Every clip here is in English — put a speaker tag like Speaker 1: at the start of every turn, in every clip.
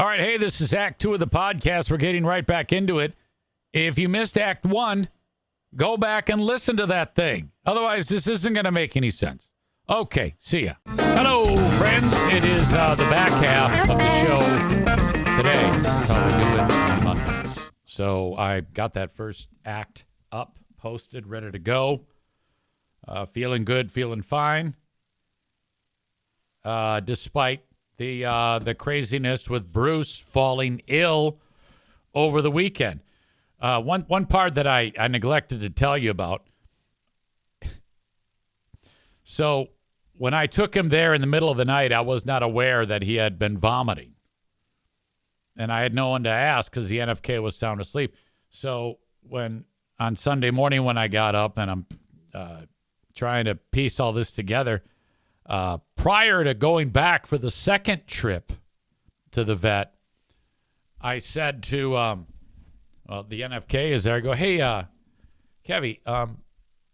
Speaker 1: All right, hey, this is Act 2 of the podcast. We're getting right back into it. If you missed Act 1, go back and listen to that thing. Otherwise, this isn't going to make any sense. Okay, see ya. Hello, friends. It is the back half of the show today. That's how we do it on Mondays. So I got that first act up, posted, ready to go. Feeling good, feeling fine. Despite the craziness with Bruce falling ill over the weekend. One part that I neglected to tell you about. So when I took him there in the middle of the night, I was not aware that he had been vomiting. And I had no one to ask because the NFK was sound asleep. So on Sunday morning when I got up and I'm trying to piece all this together, prior to going back for the second trip to the vet, I said to the NFK is there. I go, hey, Kevy,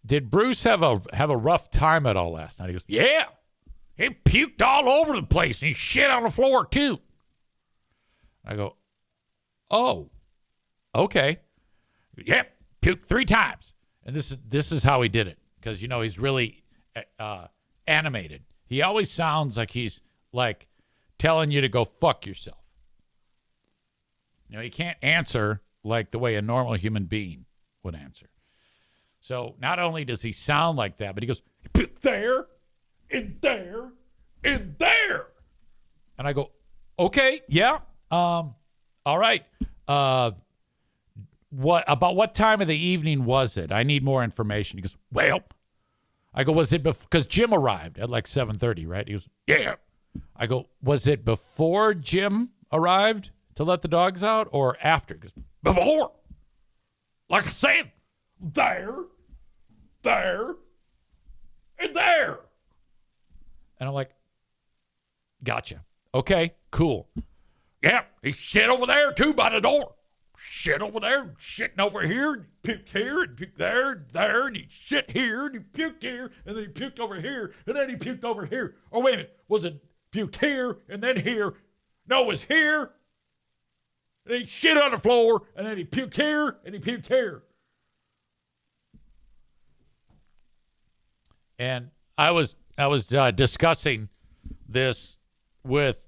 Speaker 1: did Bruce have a rough time at all last night? He goes, yeah, he puked all over the place and he shit on the floor too. I go, oh, okay, yep, puked 3 times, and this is how he did it because he's really animated. He always sounds like he's like telling you to go fuck yourself. He can't answer like the way a normal human being would answer. So not only does he sound like that, but he goes, there, and there, and there. And I go, okay, yeah, all right. What time of the evening was it? I need more information. He goes, well, I go, was it because Jim arrived at like 7:30, right? He goes, yeah. I go, was it before Jim arrived to let the dogs out or after? He goes, before. Like I said, there, and there. And I'm like, gotcha. Okay, cool. Yeah, he shit over there too by the door. Shit over there, shitting over here, and puked here, and puked there, and he shit here, and he puked here, and then he puked over here, and then he puked over here. Oh, wait a minute. Was it puked here, and then here? No, it was here, and then he shit on the floor, and then he puked here, and he puked here. And I was discussing this with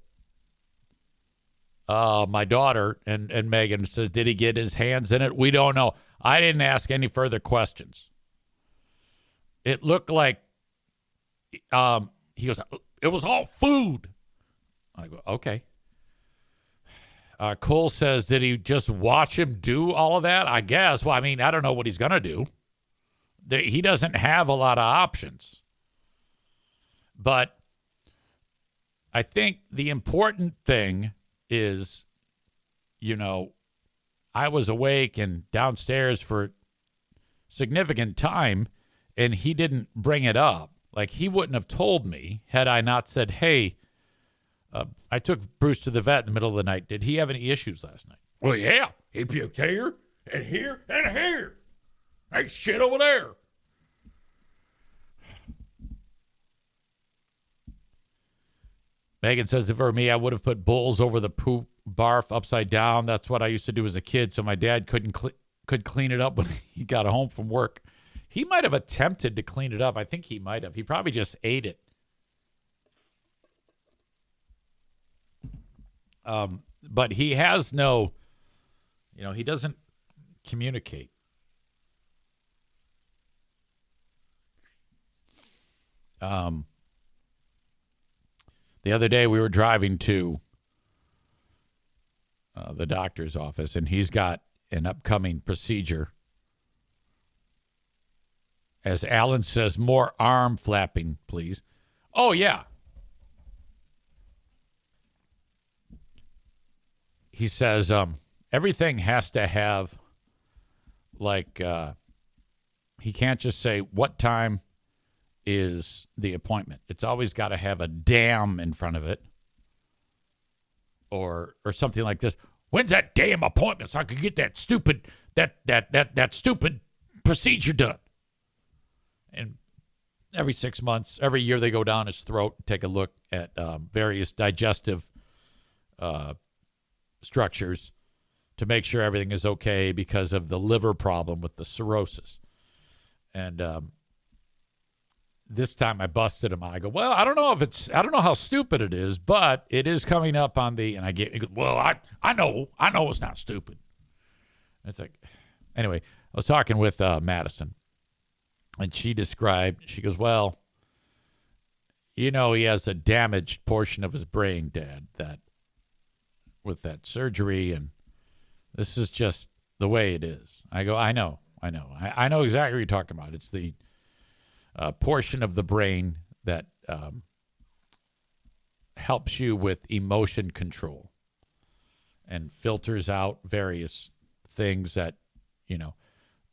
Speaker 1: my daughter, and Megan says, did he get his hands in it? We don't know. I didn't ask any further questions. It looked like he goes, it was all food. I go, okay. Cole says, did he just watch him do all of that? I guess. Well, I mean, I don't know what he's going to do. He doesn't have a lot of options. But I think the important thing is, I was awake and downstairs for significant time, and he didn't bring it up. Like, he wouldn't have told me had I not said, hey, I took Bruce to the vet in the middle of the night. Did he have any issues last night? Well, yeah. He puked here and here and here. Hey, shit over there. Megan says, if it were me, I would have put bowls over the poop barf upside down. That's what I used to do as a kid, so my dad could clean it up when he got home from work. He might have attempted to clean it up. I think he might have. He probably just ate it. But he has no, he doesn't communicate. The other day we were driving to the doctor's office, and he's got an upcoming procedure. As Alan says, more arm flapping, please. Oh, yeah. He says everything has to have, he can't just say, what time is the appointment? It's always got to have a damn in front of it, or something like this. When's that damn appointment so I could get that stupid stupid procedure done? And every 6 months, every year they go down his throat and take a look at various digestive structures to make sure everything is okay because of the liver problem with the cirrhosis. And this time I busted him. I go, well, I don't know how stupid it is, but it is coming up on the, and he goes, well, I know it's not stupid. It's like, anyway, I was talking with Madison, and she goes, well, he has a damaged portion of his brain, Dad, that with that surgery, and this is just the way it is. I go, I know. I know exactly what you're talking about. It's the portion of the brain that helps you with emotion control and filters out various things that,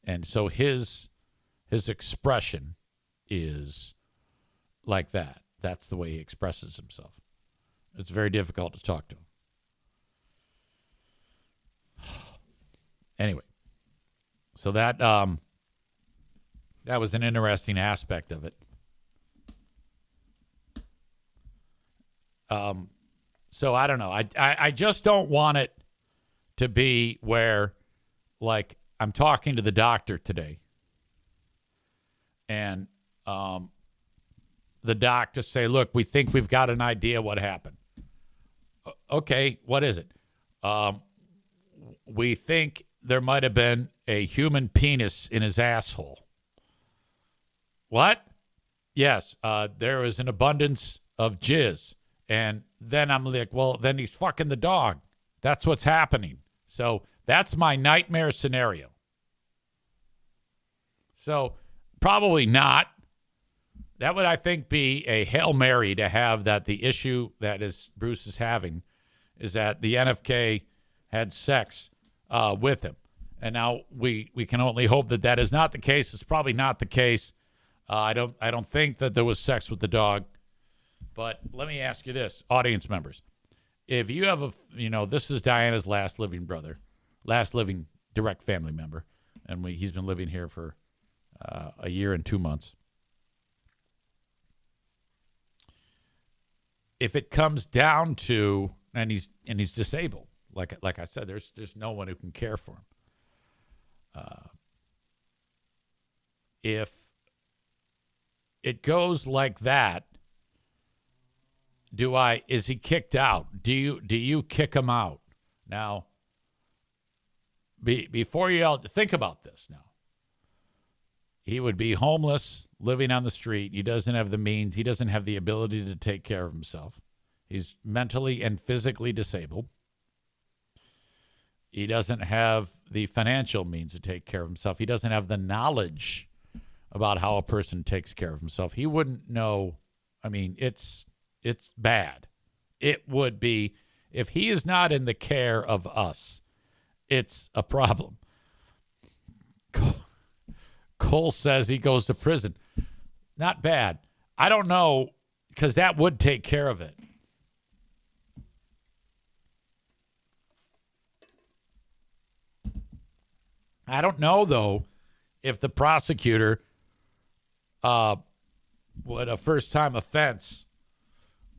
Speaker 1: and so his expression is like that. That's the way he expresses himself. It's very difficult to talk to him. Anyway, so that was an interesting aspect of it. So I don't know. I just don't want it to be where, like, I'm talking to the doctor today, and the doctor say, look, we think we've got an idea what happened. Okay, what is it? We think there might have been a human penis in his asshole. What? Yes, there is an abundance of jizz. And then I'm like, well, then he's fucking the dog. That's what's happening. So that's my nightmare scenario. So probably not. That would, I think, be a Hail Mary to have that the issue that Bruce is having is that the NFK had sex with him. And now we can only hope that is not the case. It's probably not the case. I don't think that there was sex with the dog. But let me ask you this, audience members. If you have this is Diana's last living direct family member. And he's been living here for a year and 2 months. If it comes down to, and he's disabled, like I said, there's no one who can care for him. If it goes like that, is he kicked out? Do you kick him out? Now, before you think about this now. He would be homeless, living on the street. He doesn't have the means. He doesn't have the ability to take care of himself. He's mentally and physically disabled. He doesn't have the financial means to take care of himself. He doesn't have the knowledge about how a person takes care of himself. He wouldn't know. I mean, it's bad. It would be, if he is not in the care of us, it's a problem. Cole says he goes to prison. Not bad. I don't know, because that would take care of it. I don't know, though, if the prosecutor would, a first-time offense,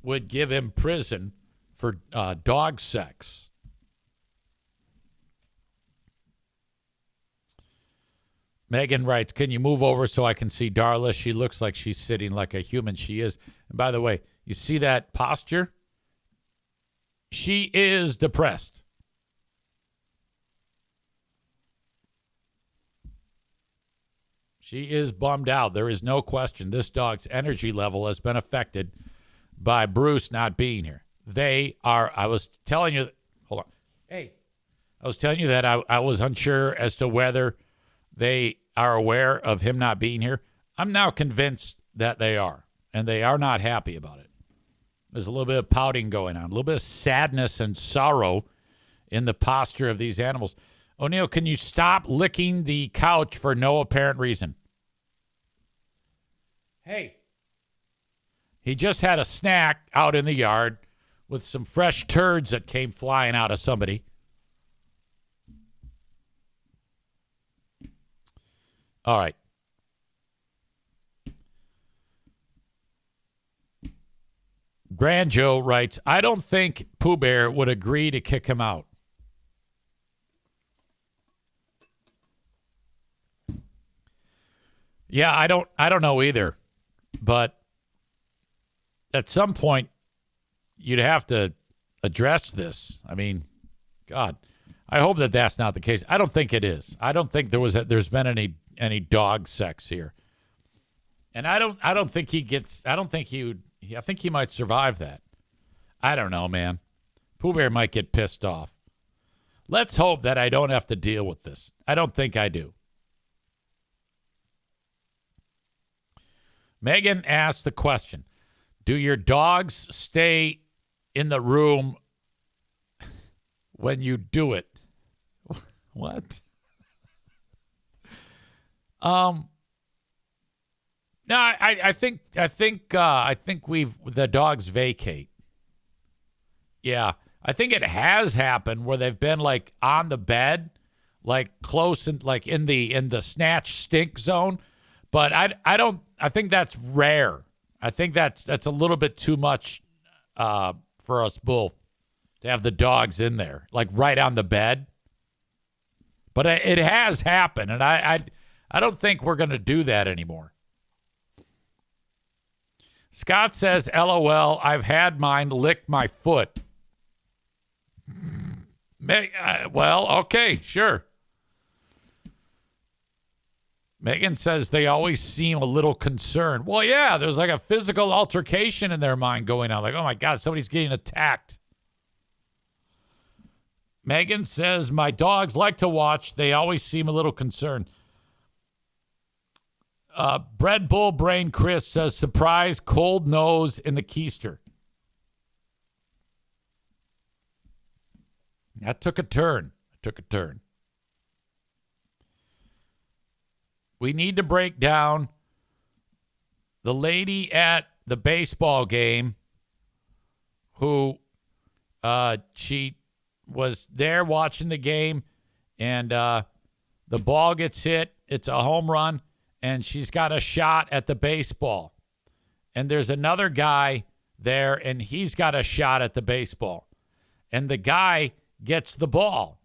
Speaker 1: would give him prison for dog sex. Megan writes, can you move over so I can see Darla? She looks like she's sitting like a human. She is. And by the way, you see that posture? She is depressed. She is bummed out. There is no question. This dog's energy level has been affected by Bruce not being here. I was telling you, hold on. Hey, I was telling you that I was unsure as to whether they are aware of him not being here. I'm now convinced that they are, and they are not happy about it. There's a little bit of pouting going on, a little bit of sadness and sorrow in the posture of these animals. O'Neill, can you stop licking the couch for no apparent reason? Hey. He just had a snack out in the yard with some fresh turds that came flying out of somebody. All right. Grand Joe writes, I don't think Pooh Bear would agree to kick him out. Yeah, I don't know either. But at some point, you'd have to address this. I mean, God, I hope that that's not the case. I don't think it is. I don't think there's been any dog sex here. And I don't think he gets, I think he might survive that. I don't know, man. Pooh Bear might get pissed off. Let's hope that I don't have to deal with this. I don't think I do. Megan asked the question, do your dogs stay in the room when you do it? What? No, I think the dogs vacate. Yeah, I think it has happened where they've been like on the bed, like close and like in the snatch stink zone. But I think that's rare. I think that's a little bit too much for us both to have the dogs in there, like right on the bed. But it has happened, and I don't think we're going to do that anymore. Scott says, LOL, I've had mine lick my foot. Well, okay, sure. Megan says they always seem a little concerned. Well, yeah, there's like a physical altercation in their mind going on. Like, oh my God, somebody's getting attacked. Megan says, my dogs like to watch. They always seem a little concerned. Bread Bull Brain Chris says, surprise, cold nose in the keister. That took a turn. We need to break down the lady at the baseball game who she was there watching the game, and the ball gets hit. It's a home run, and she's got a shot at the baseball. And there's another guy there, and he's got a shot at the baseball. And the guy gets the ball.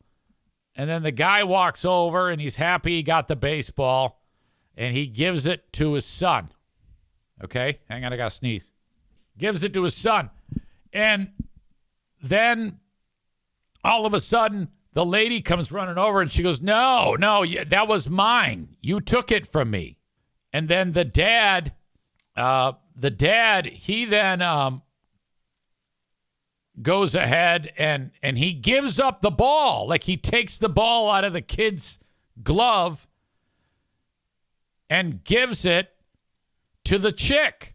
Speaker 1: And then the guy walks over, and he's happy he got the baseball, and he gives it to his son. Okay? Hang on, I got to sneeze. Gives it to his son. And then all of a sudden, the lady comes running over, and she goes, no, that was mine. You took it from me. And then the dad, he then goes ahead and he gives up the ball. Like, he takes the ball out of the kid's glove and gives it to the chick.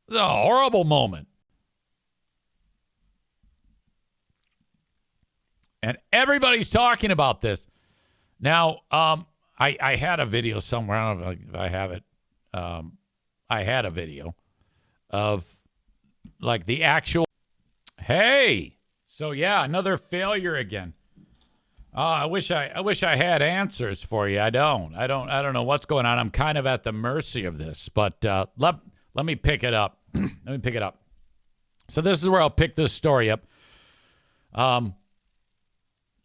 Speaker 1: It's a horrible moment. And everybody's talking about this. Now, I had a video somewhere. I don't know if I have it. I had a video of like the actual. Hey, so yeah, another failure again. I wish I had answers for you. I don't know what's going on. I'm kind of at the mercy of this, but let me pick it up. Let me pick it up. So this is where I'll pick this story up.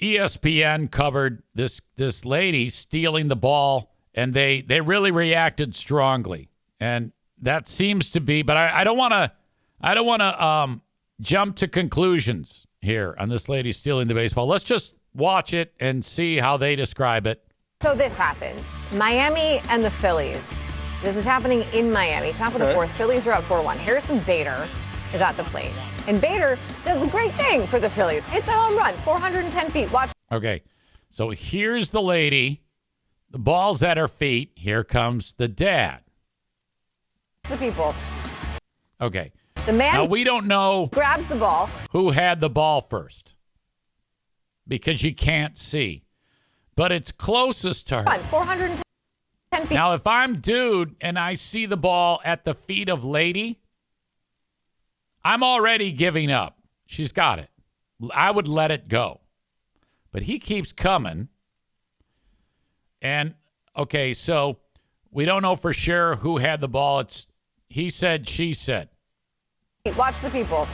Speaker 1: ESPN covered this lady stealing the ball, and they really reacted strongly. And that seems to be, but I don't want to jump to conclusions here on this lady stealing the baseball. Let's just watch it and see how they describe it.
Speaker 2: So this happened. Miami and the Phillies. This is happening in Miami. Top of the fourth. Phillies are up 4-1. Harrison Bader is at the plate. And Bader does a great thing for the Phillies. It's a home run, 410 feet. Watch.
Speaker 1: Okay, so here's the lady. The ball's at her feet. Here comes the dad.
Speaker 2: The people.
Speaker 1: Okay.
Speaker 2: The man
Speaker 1: now, we don't know
Speaker 2: grabs the ball.
Speaker 1: Who had the ball first because you can't see. But it's closest to her.
Speaker 2: 410 feet.
Speaker 1: Now, if I'm dude and I see the ball at the feet of lady, I'm already giving up. She's got it. I would let it go. But he keeps coming. And, okay, so we don't know for sure who had the ball. It's he said, she said.
Speaker 2: Watch the people.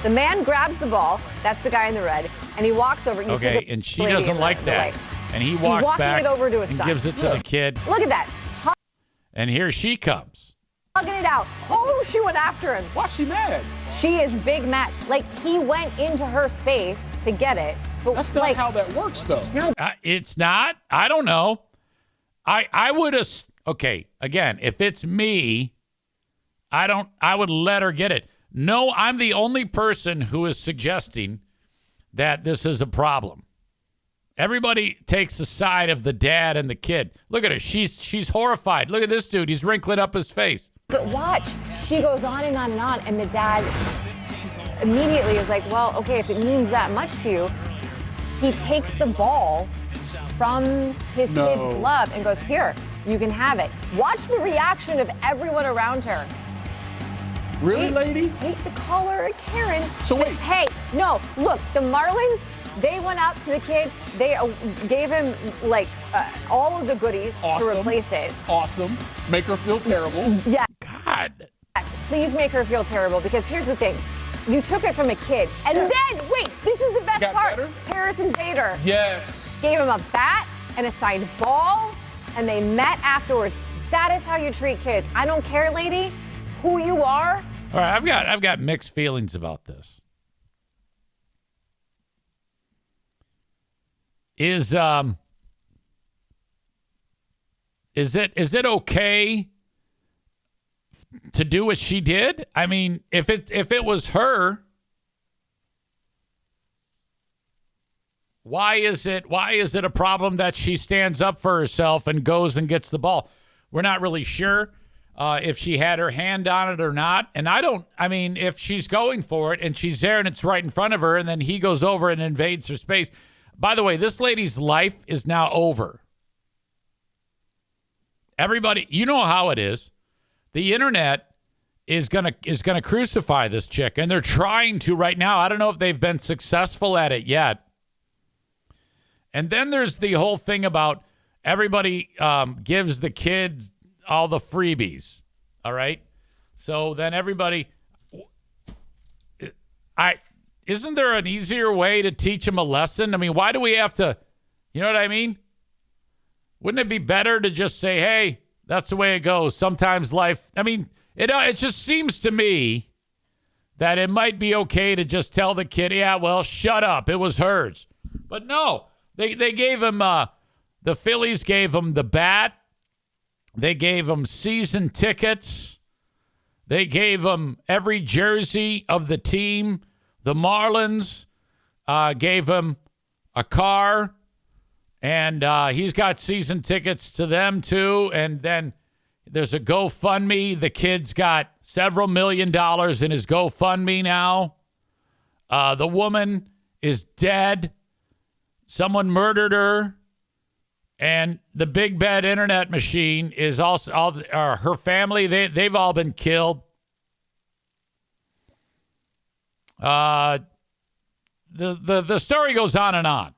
Speaker 2: The man grabs the ball. That's the guy in the red. And he walks over.
Speaker 1: Okay, and she doesn't like that. And he walks
Speaker 2: walking
Speaker 1: back
Speaker 2: it over to his
Speaker 1: and
Speaker 2: son.
Speaker 1: gives it to the kid.
Speaker 2: Look at that.
Speaker 1: And here she comes.
Speaker 2: Hugging it out. Oh, she went after him.
Speaker 3: Why's she mad?
Speaker 2: She is big mad. Like, he went into her space to get it. But
Speaker 3: That's not how that works, though.
Speaker 2: No.
Speaker 1: It's not. I don't know. I would have. Okay, again, if it's me, I would let her get it. No, I'm the only person who is suggesting that this is a problem. Everybody takes the side of the dad and the kid. Look at her. She's horrified. Look at this dude. He's wrinkling up his face.
Speaker 2: But watch. She goes on and on and on. And the dad immediately is like, well, okay, if it means that much to you, he takes the ball from his kid's glove and goes, here, you can have it. Watch the reaction of everyone around her.
Speaker 3: Really, lady?
Speaker 2: Hate to call her a Karen.
Speaker 3: So
Speaker 2: but
Speaker 3: wait.
Speaker 2: Hey, no, look, the Marlins, they went out to the kid. They gave him, like, all of the goodies to replace it.
Speaker 3: Awesome. Make her feel terrible.
Speaker 2: Yeah.
Speaker 1: God.
Speaker 2: Yes, please make her feel terrible, because here's the thing. You took it from a kid. And then, wait, this is the best part.
Speaker 3: Better?
Speaker 2: Harrison Bader
Speaker 3: Yes.
Speaker 2: gave him a bat and a signed ball, and they met afterwards. That is how you treat kids. I don't care, lady, who you are.
Speaker 1: All right, I've got mixed feelings about this. Is it okay to do what she did? I mean, if it was her, why is it a problem that she stands up for herself and goes and gets the ball? We're not really sure if she had her hand on it or not. And if she's going for it and she's there and it's right in front of her, and then he goes over and invades her space. By the way, this lady's life is now over. Everybody, you know how it is. The internet is gonna crucify this chick, and they're trying to right now. I don't know if they've been successful at it yet. And then there's the whole thing about everybody gives the kids all the freebies. All right, so then everybody, isn't there an easier way to teach them a lesson? I mean, why do we have to? You know what I mean? Wouldn't it be better to just say, hey, that's the way it goes? Sometimes life, I mean, it just seems to me that it might be okay to just tell the kid, yeah, well, shut up. It was hers. But no, they gave him, the Phillies gave him the bat. They gave him season tickets. They gave him every jersey of the team. The Marlins gave him a car. And he's got season tickets to them, too. And then there's a GoFundMe. The kid's got several $1 million in his GoFundMe now. The woman is dead. Someone murdered her. And the Big Bad Internet Machine is also, her family, they've all been killed. The story goes on and on.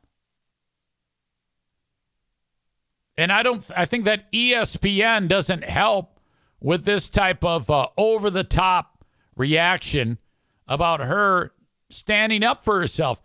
Speaker 1: And I think that ESPN doesn't help with this type of over-the-top reaction about her standing up for herself.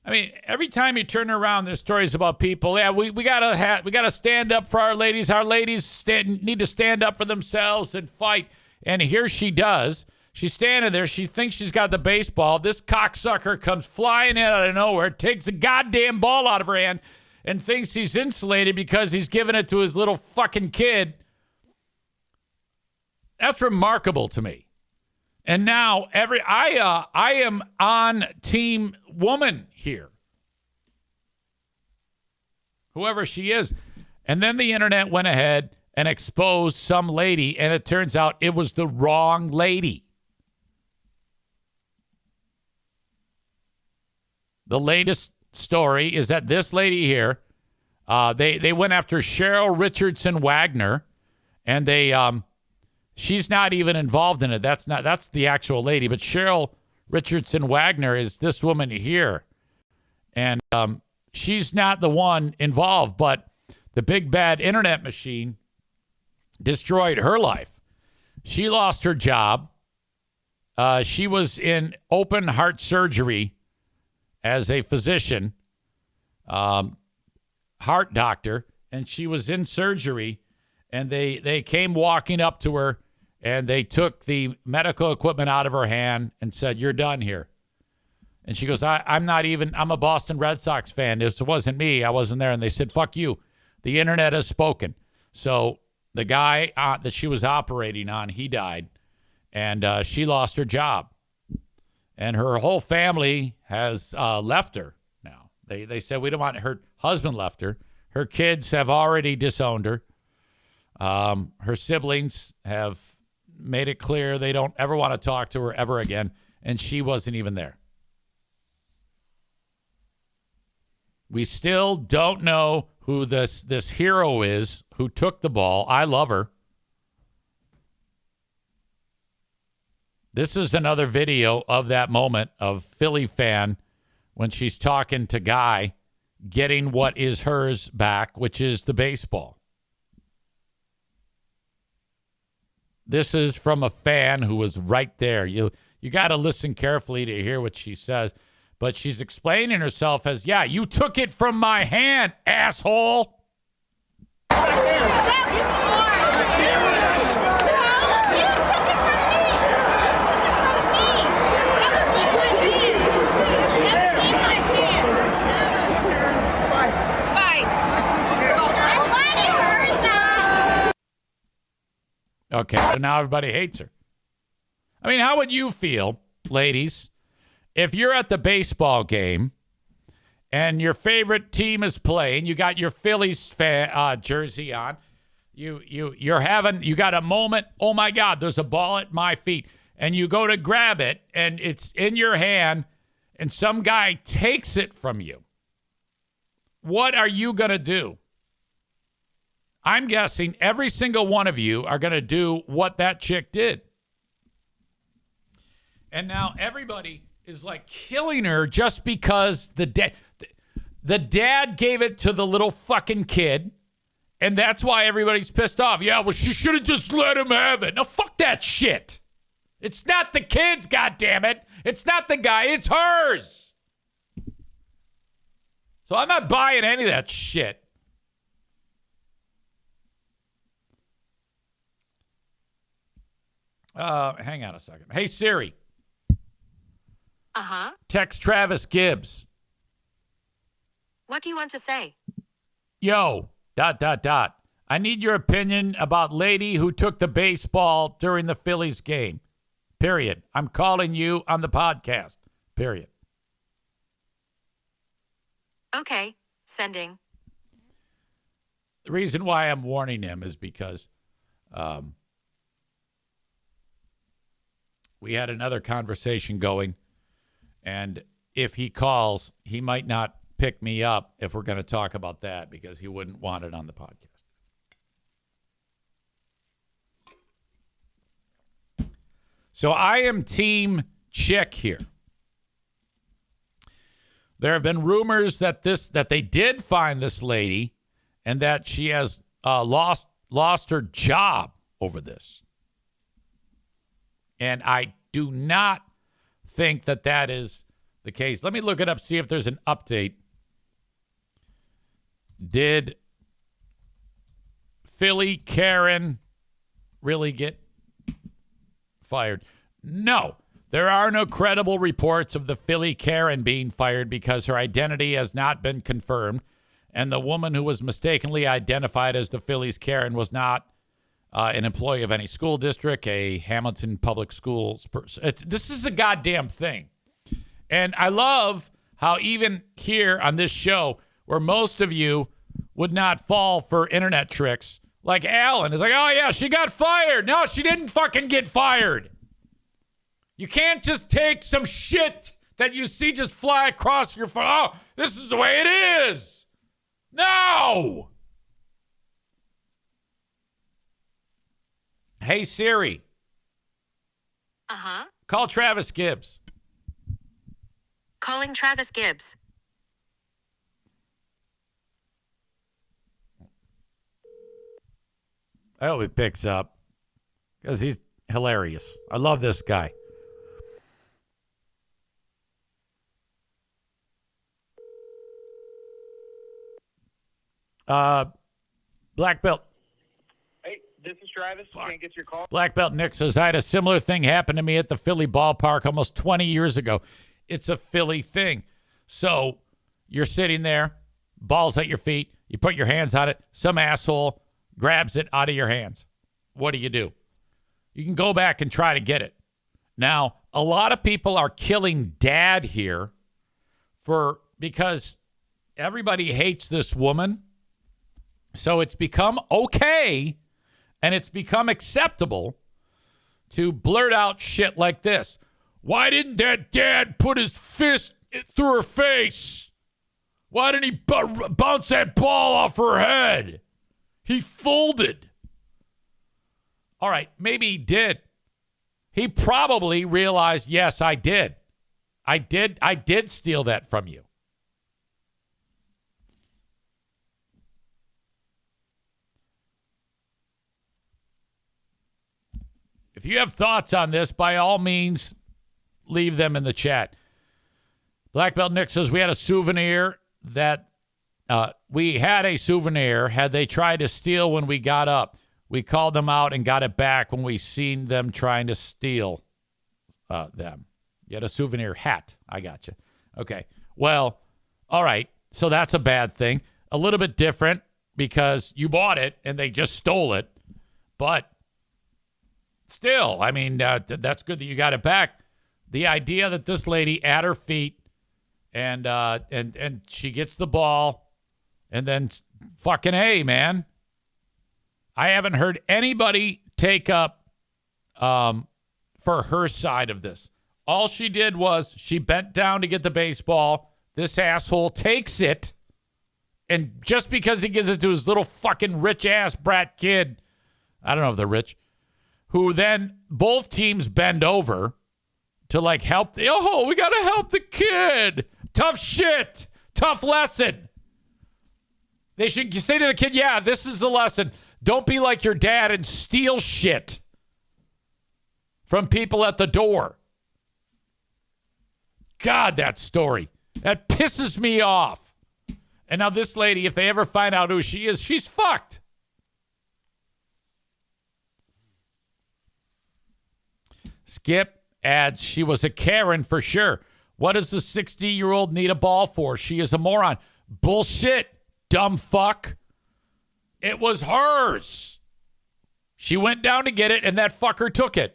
Speaker 1: I mean, every time you turn around, there's stories about people. Yeah, we gotta stand up for our ladies. Our ladies need to stand up for themselves and fight. And here she does. She's standing there. She thinks she's got the baseball. This cocksucker comes flying in out of nowhere, takes the goddamn ball out of her hand, and thinks he's insulated because he's giving it to his little fucking kid. That's remarkable to me. And now I am on team woman here. Whoever she is. And then the internet went ahead and exposed some lady, and it turns out it was the wrong lady. The latest story is that this lady here, they went after Cheryl Richardson Wagner, and she's not even involved in it. That's the actual lady, but Cheryl Richardson Wagner is this woman here, and she's not the one involved. But the Big Bad Internet Machine destroyed her life. She lost her job. She was in open heart surgery as a physician. heart doctor, and she was in surgery, and they came walking up to her, and they took the medical equipment out of her hand and said, "You're done here." And she goes, I'm a Boston Red Sox fan. This wasn't me. I wasn't there. And they said, "Fuck you. The internet has spoken." So the guy that she was operating on, he died, and she lost her job. And her whole family has left her now. They said, we don't want her husband left her. Her kids have already disowned her. Her siblings have made it clear they don't ever want to talk to her ever again. And she wasn't even there. We still don't know who this hero is who took the ball. I love her. This is another video of that moment of Philly fan when she's talking to Guy, getting what is hers back, which is the baseball. This is from a fan who was right there. You got to listen carefully to hear what she says. But she's explaining herself as, yeah, you took it from my hand, asshole. Okay, so now everybody hates her. I mean, how would you feel, ladies, if you're at the baseball game and your favorite team is playing, you got your Phillies jersey on, you got a moment, oh my God, there's a ball at my feet, and you go to grab it and it's in your hand and some guy takes it from you. What are you going to do? I'm guessing every single one of you are going to do what that chick did. And now everybody is like killing her just because the dad gave it to the little fucking kid. And that's why everybody's pissed off. Yeah, well, she should have just let him have it. No, fuck that shit. It's not the kid's, goddammit. It's not the guy. It's hers. So I'm not buying any of that shit. Hang on a second. Hey, Siri.
Speaker 4: Uh-huh.
Speaker 1: Text Travis Gibbs.
Speaker 4: What do you want to say?
Speaker 1: Yo, ... I need your opinion about lady who took the baseball during the Phillies game. Period. I'm calling you on the podcast. Period.
Speaker 4: Okay, sending.
Speaker 1: The reason why I'm warning him is because we had another conversation going, and if he calls, he might not pick me up if we're going to talk about that because he wouldn't want it on the podcast. So I am team chick here. There have been rumors that they did find this lady and that she has lost her job over this. And I do not think that is the case. Let me look it up, see if there's an update. Did Philly Karen really get fired? No. There are no credible reports of the Philly Karen being fired because her identity has not been confirmed. And the woman who was mistakenly identified as the Phillies Karen was not an employee of any school district, a Hamilton Public Schools person. This is a goddamn thing. And I love how even here on this show, where most of you would not fall for internet tricks, like Alan is like, oh yeah, she got fired. No, she didn't fucking get fired. You can't just take some shit that you see just fly across your phone. Oh, this is the way it is. No. Hey, Siri.
Speaker 4: Uh-huh.
Speaker 1: Call Travis Gibbs.
Speaker 4: Calling Travis Gibbs.
Speaker 1: I hope he picks up because he's hilarious. I love this guy. Black belt.
Speaker 5: Hey, this is Travis. Can't get your call.
Speaker 1: Black belt Nick says, I had a similar thing happen to me at the Philly ballpark almost 20 years ago. It's a Philly thing. So you're sitting there, balls at your feet. You put your hands on it. Some asshole grabs it out of your hands. What do? You can go back and try to get it. Now, a lot of people are killing dad here because everybody hates this woman. So it's become okay and it's become acceptable to blurt out shit like this. Why didn't that dad put his fist through her face? Why didn't he bounce that ball off her head? He folded. All right, maybe he did. He probably realized, yes, I did. I did steal that from you. If you have thoughts on this, by all means, leave them in the chat. Black Belt Nick says we had a souvenir had they tried to steal when we got up. We called them out and got it back when we seen them trying to steal them. You had a souvenir hat. I got you. Okay. Well, all right. So that's a bad thing. A little bit different because you bought it and they just stole it. But still, I mean, that's good that you got it back. The idea that this lady at her feet and she gets the ball and then fucking A, man. I haven't heard anybody take up for her side of this. All she did was she bent down to get the baseball. This asshole takes it. And just because he gives it to his little fucking rich-ass brat kid, I don't know if they're rich, who then both teams bend over to like help. We got to help the kid. Tough shit. Tough lesson. They should say to the kid, yeah, this is the lesson. Don't be like your dad and steal shit from people at the door. God, that story. That pisses me off. And now this lady, if they ever find out who she is, she's fucked. Skip adds, she was a Karen for sure. What does the 60-year-old need a ball for? She is a moron. Bullshit, dumb fuck. It was hers. She went down to get it, and that fucker took it.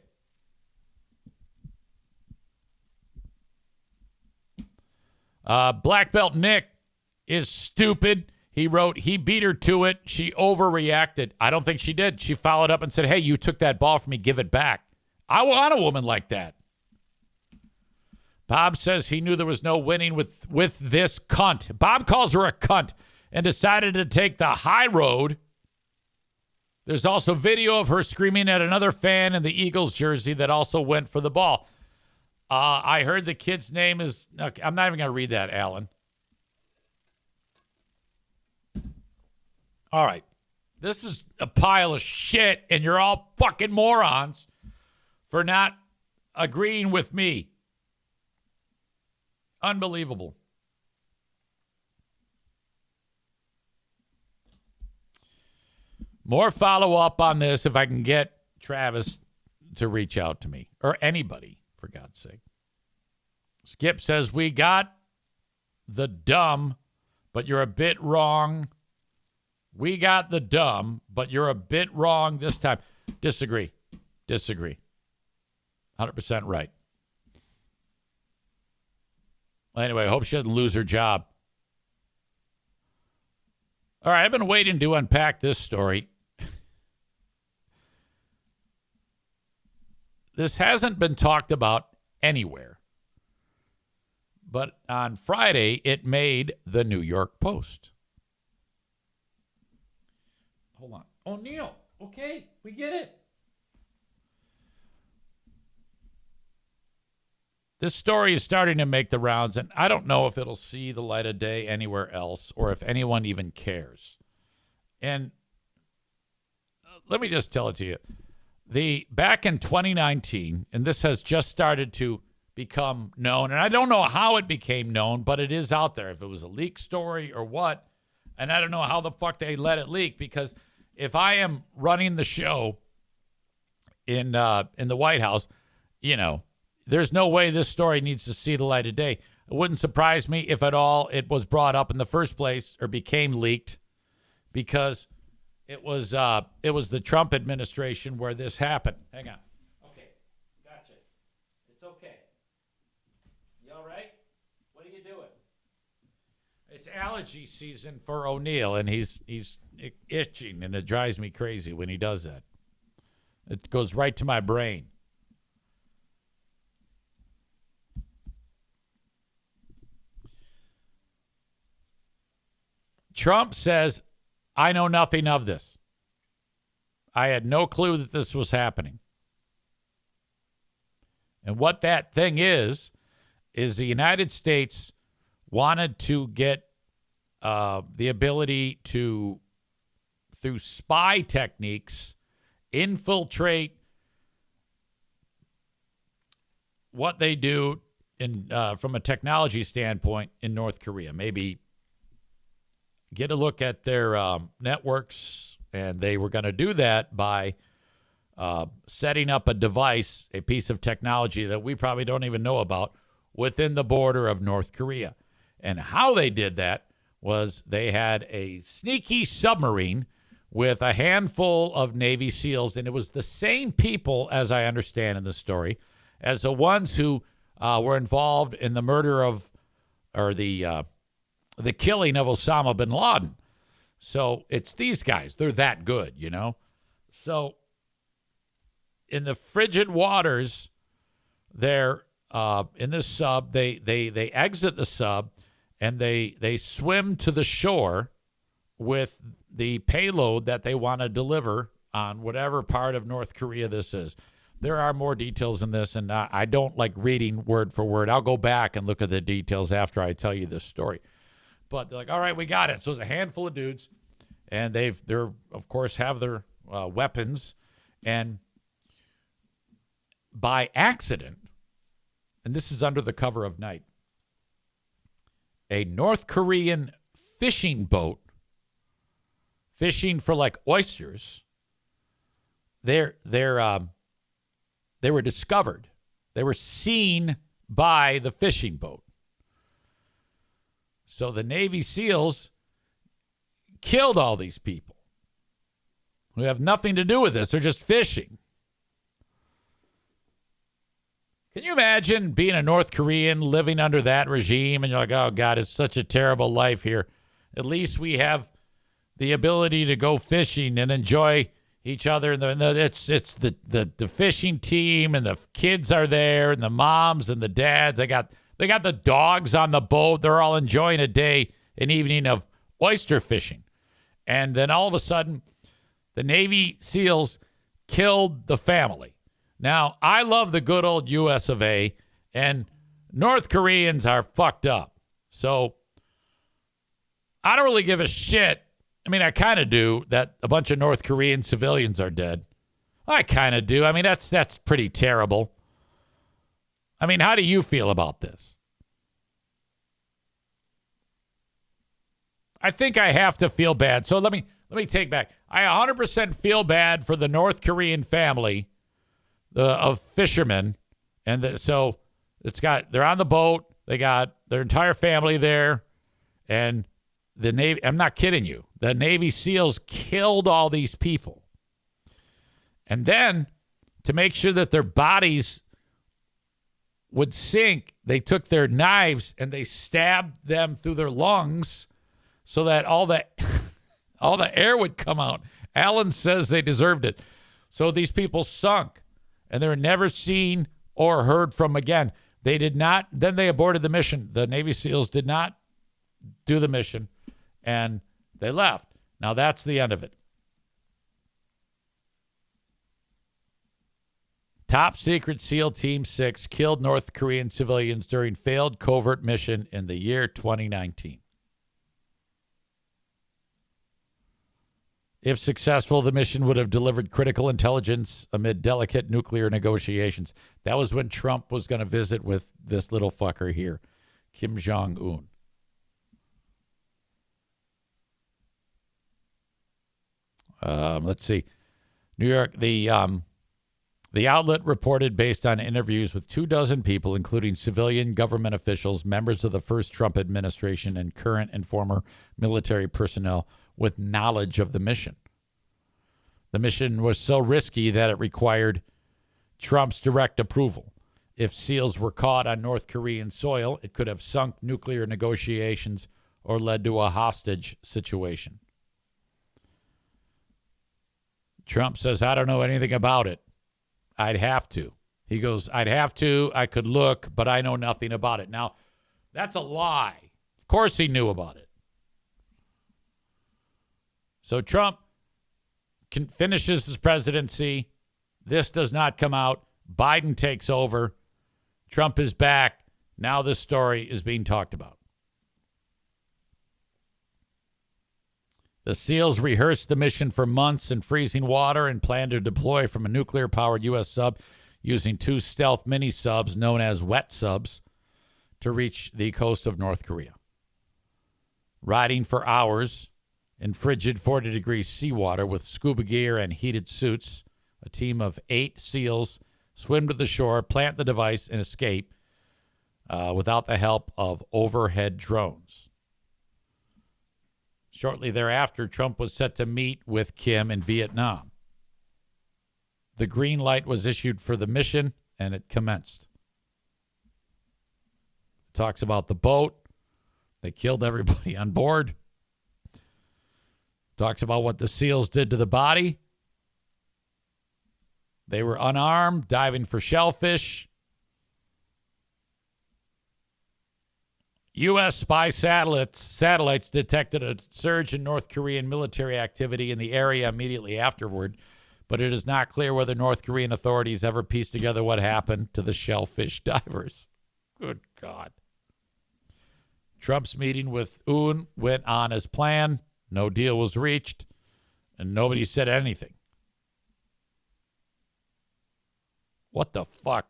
Speaker 1: Black Belt Nick is stupid. He wrote, he beat her to it. She overreacted. I don't think she did. She followed up and said, hey, you took that ball from me. Give it back. I want a woman like that. Bob says he knew there was no winning with this cunt. Bob calls her a cunt and decided to take the high road. There's also video of her screaming at another fan in the Eagles jersey that also went for the ball. I heard the kid's name is... Okay, I'm not even going to read that, Alan. All right. This is a pile of shit, and you're all fucking morons for not agreeing with me. Unbelievable. More follow-up on this if I can get Travis to reach out to me. Or anybody, for God's sake. Skip says, we got the dumb, but you're a bit wrong. We got the dumb, but you're a bit wrong this time. Disagree. 100% right. Anyway, I hope she doesn't lose her job. All right, I've been waiting to unpack this story. This hasn't been talked about anywhere. But on Friday, it made the New York Post. Hold on. Oh, Neil. Okay, we get it. This story is starting to make the rounds, and I don't know if it'll see the light of day anywhere else or if anyone even cares. And let me just tell it to you. Back in 2019, and this has just started to become known, and I don't know how it became known, but it is out there. If it was a leak story or what, And I don't know how the fuck they let it leak, because if I am running the show in the White House, there's no way this story needs to see the light of day. It wouldn't surprise me if at all it was brought up in the first place or became leaked, because it was the Trump administration where this happened. Hang on. Okay. Gotcha. It's okay. You all right? What are you doing? It's allergy season for O'Neill, and he's itching, and it drives me crazy when he does that. It goes right to my brain. Trump says, I know nothing of this. I had no clue that this was happening. And what that thing is the United States wanted to get the ability to, through spy techniques, infiltrate what they do in from a technology standpoint in North Korea. Maybe get a look at their networks, and they were going to do that by setting up a device, a piece of technology that we probably don't even know about, within the border of North Korea. And how they did that was they had a sneaky submarine with a handful of Navy SEALs, and it was the same people, as I understand in the story, as the ones who were involved in the murder of, or the killing of Osama bin Laden. So it's these guys. They're that good, So in the frigid waters, they're in this sub. They exit the sub, and they swim to the shore with the payload that they want to deliver on whatever part of North Korea this is. There are more details in this, and I don't like reading word for word. I'll go back and look at the details after I tell you this story. But they're like, all right, we got it. So it's a handful of dudes, and they're of course have their weapons, and by accident, and this is under the cover of night, a North Korean fishing boat, fishing for like oysters, they were discovered. They were seen by the fishing boat. So the Navy SEALs killed all these people who have nothing to do with this. They're just fishing. Can you imagine being a North Korean living under that regime, and you're like, oh, God, it's such a terrible life here. At least we have the ability to go fishing and enjoy each other. And it's the fishing team, and the kids are there, and the moms and the dads. They got the dogs on the boat. They're all enjoying a day, an evening of oyster fishing. And then all of a sudden, the Navy SEALs killed the family. Now, I love the good old US of A, and North Koreans are fucked up. So I don't really give a shit. I mean, I kind of do, that a bunch of North Korean civilians are dead. I kind of do. I mean, that's pretty terrible. I mean, how do you feel about this? I think I have to feel bad. So let me take back. I 100% feel bad for the North Korean family of fishermen, and so they're on the boat. They got their entire family there, and the Navy. I'm not kidding you. The Navy SEALs killed all these people, and then to make sure that their bodies would sink, they took their knives and they stabbed them through their lungs so that all the air would come out. Allen says they deserved it. So these people sunk, and they were never seen or heard from again. They did not. Then they aborted the mission. The Navy SEALs did not do the mission, and they left. Now that's the end of it. Top secret SEAL Team 6 killed North Korean civilians during failed covert mission in the year 2019. If successful, the mission would have delivered critical intelligence amid delicate nuclear negotiations. That was when Trump was going to visit with this little fucker here, Kim Jong-un. Let's see. New York, the outlet reported based on interviews with 24 people, including civilian government officials, members of the first Trump administration, and current and former military personnel with knowledge of the mission. The mission was so risky that it required Trump's direct approval. If SEALs were caught on North Korean soil, it could have sunk nuclear negotiations or led to a hostage situation. Trump says, I don't know anything about it. I'd have to. He goes, I'd have to. I could look, but I know nothing about it. Now, that's a lie. Of course he knew about it. So Trump finishes his presidency. This does not come out. Biden takes over. Trump is back. Now this story is being talked about. The SEALs rehearsed the mission for months in freezing water and planned to deploy from a nuclear-powered U.S. sub using 2 stealth mini-subs known as wet subs to reach the coast of North Korea. Riding for hours in frigid 40-degree seawater with scuba gear and heated suits, a team of 8 SEALs swim to the shore, plant the device, and escape without the help of overhead drones. Shortly thereafter, Trump was set to meet with Kim in Vietnam. The green light was issued for the mission, and it commenced. Talks about the boat. They killed everybody on board. Talks about what the SEALs did to the body. They were unarmed, diving for shellfish. U.S. spy satellites detected a surge in North Korean military activity in the area immediately afterward, but it is not clear whether North Korean authorities ever pieced together what happened to the shellfish divers. Good God. Trump's meeting with Un went on as planned. No deal was reached, and nobody said anything. What the fuck?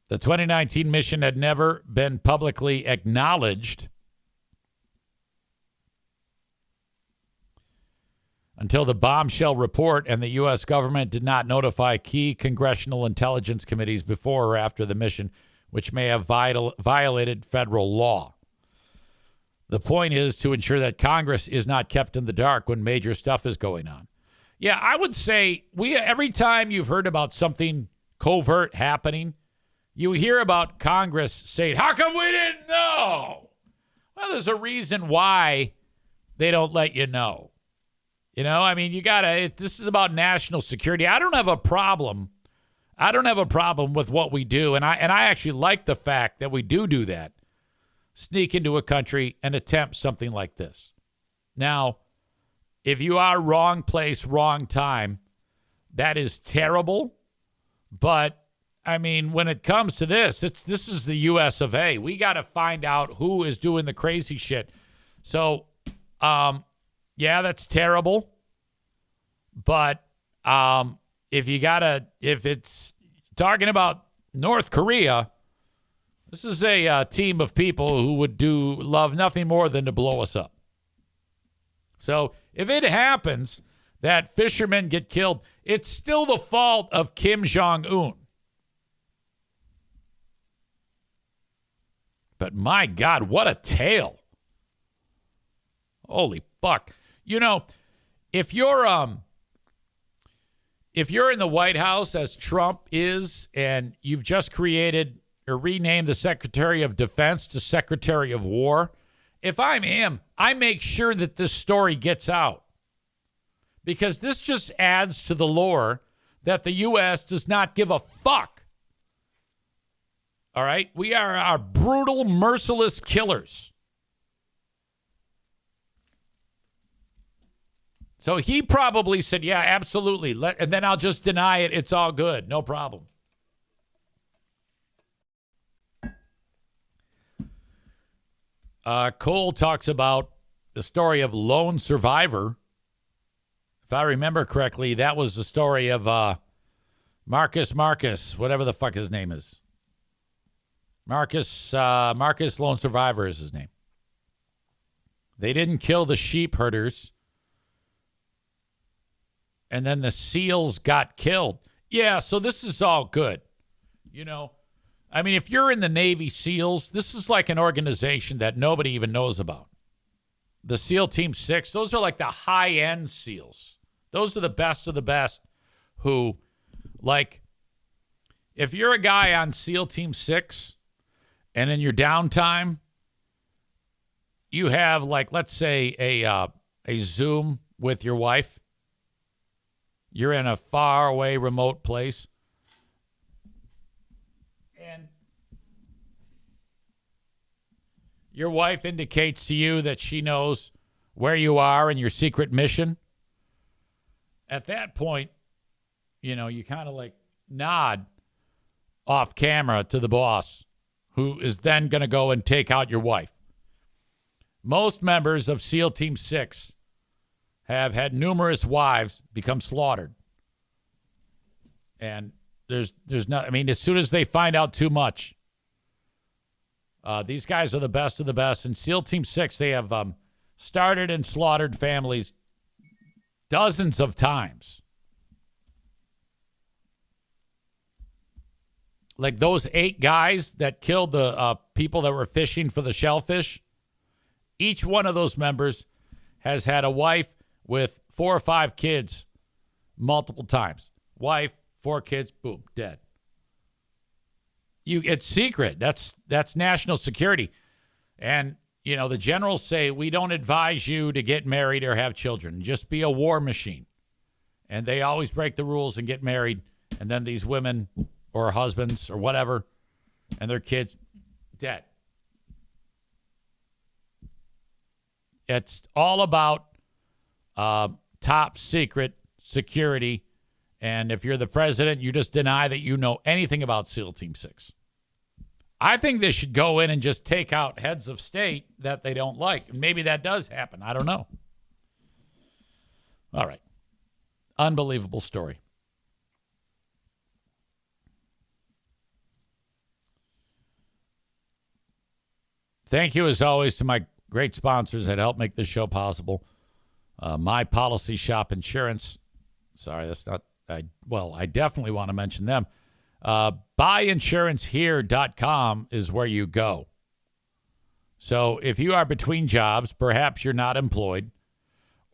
Speaker 1: The 2019 mission had never been publicly acknowledged until the bombshell report, and the U.S. government did not notify key congressional intelligence committees before or after the mission, which may have violated federal law. The point is to ensure that Congress is not kept in the dark when major stuff is going on. Yeah, I would say every time you've heard about something covert happening, you hear about Congress saying, how come we didn't know? Well, there's a reason why they don't let you know. You know, I mean, this is about national security. I don't have a problem with what we do. And I actually like the fact that we do that. Sneak into a country and attempt something like this. Now, if you are wrong place, wrong time, that is terrible. But I mean, when it comes to this is the U.S. of A. We got to find out who is doing the crazy shit. So, yeah, that's terrible. But if it's talking about North Korea, this is a team of people who would love nothing more than to blow us up. So if it happens that fishermen get killed, it's still the fault of Kim Jong-un. But my God, what a tale. Holy fuck. You know, if you're in the White House as Trump is, and you've just created or renamed the Secretary of Defense to Secretary of War, if I'm him, I make sure that this story gets out. Because this just adds to the lore that the U.S. does not give a fuck. All right? We are our brutal, merciless killers. So he probably said, yeah, absolutely. And then I'll just deny it. It's all good. No problem. Cole talks about the story of lone survivor. If I remember correctly, that was the story of Marcus, whatever the fuck his name is. Marcus Lone Survivor is his name. They didn't kill the sheep herders. And then the SEALs got killed. Yeah, so this is all good. You know, I mean, if you're in the Navy SEALs, this is like an organization that nobody even knows about. The SEAL Team 6, those are like the high-end SEALs. Those are the best of the best who, like, if you're a guy on SEAL Team 6 and in your downtime, you have, like, let's say a Zoom with your wife. You're in a far away, remote place. And your wife indicates to you that she knows where you are in your secret mission. At that point, you know, you kind of like nod off camera to the boss, who is then going to go and take out your wife. Most members of SEAL Team 6 have had numerous wives become slaughtered. And there's not, I mean, as soon as they find out too much, these guys are the best of the best. And SEAL Team 6, they have started and slaughtered families dozens of times. Like those 8 guys that killed the people that were fishing for the shellfish, each one of those members has had a wife with 4 or 5 kids multiple times. Wife, 4 kids, boom, dead. It's secret. That's national security. And, you know, the generals say, we don't advise you to get married or have children. Just be a war machine. And they always break the rules and get married. And then these women or husbands or whatever and their kids, dead. It's all about top secret security. And if you're the president, you just deny that you know anything about SEAL Team 6. I think they should go in and just take out heads of state that they don't like. Maybe that does happen. I don't know. All right. Unbelievable story. Thank you, as always, to my great sponsors that help make this show possible. My Policy Shop Insurance. Sorry, that's not... I definitely want to mention them. Buyinsurancehere.com is where you go. So if you are between jobs, perhaps you're not employed,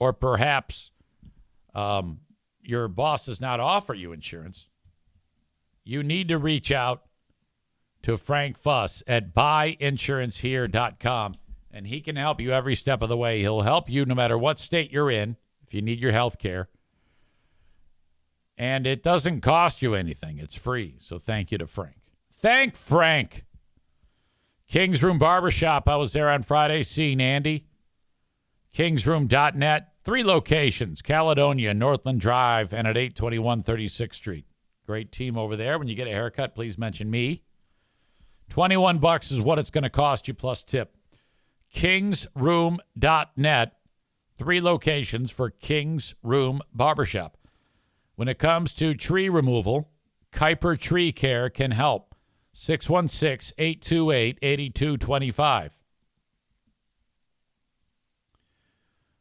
Speaker 1: or perhaps your boss does not offer you insurance, you need to reach out to Frank Fuss at buyinsurancehere.com, and he can help you every step of the way. He'll help you no matter what state you're in if you need your health care. And it doesn't cost you anything. It's free. So thank you to Frank. Thank Frank. King's Room Barbershop. I was there on Friday seeing Andy. Kingsroom.net. 3 locations. Caledonia, Northland Drive, and at 821 36th Street. Great team over there. When you get a haircut, please mention me. $21 is what it's going to cost you plus tip. Kingsroom.net. 3 locations for King's Room Barbershop. When it comes to tree removal, Kuiper Tree Care can help. 616-828-8225.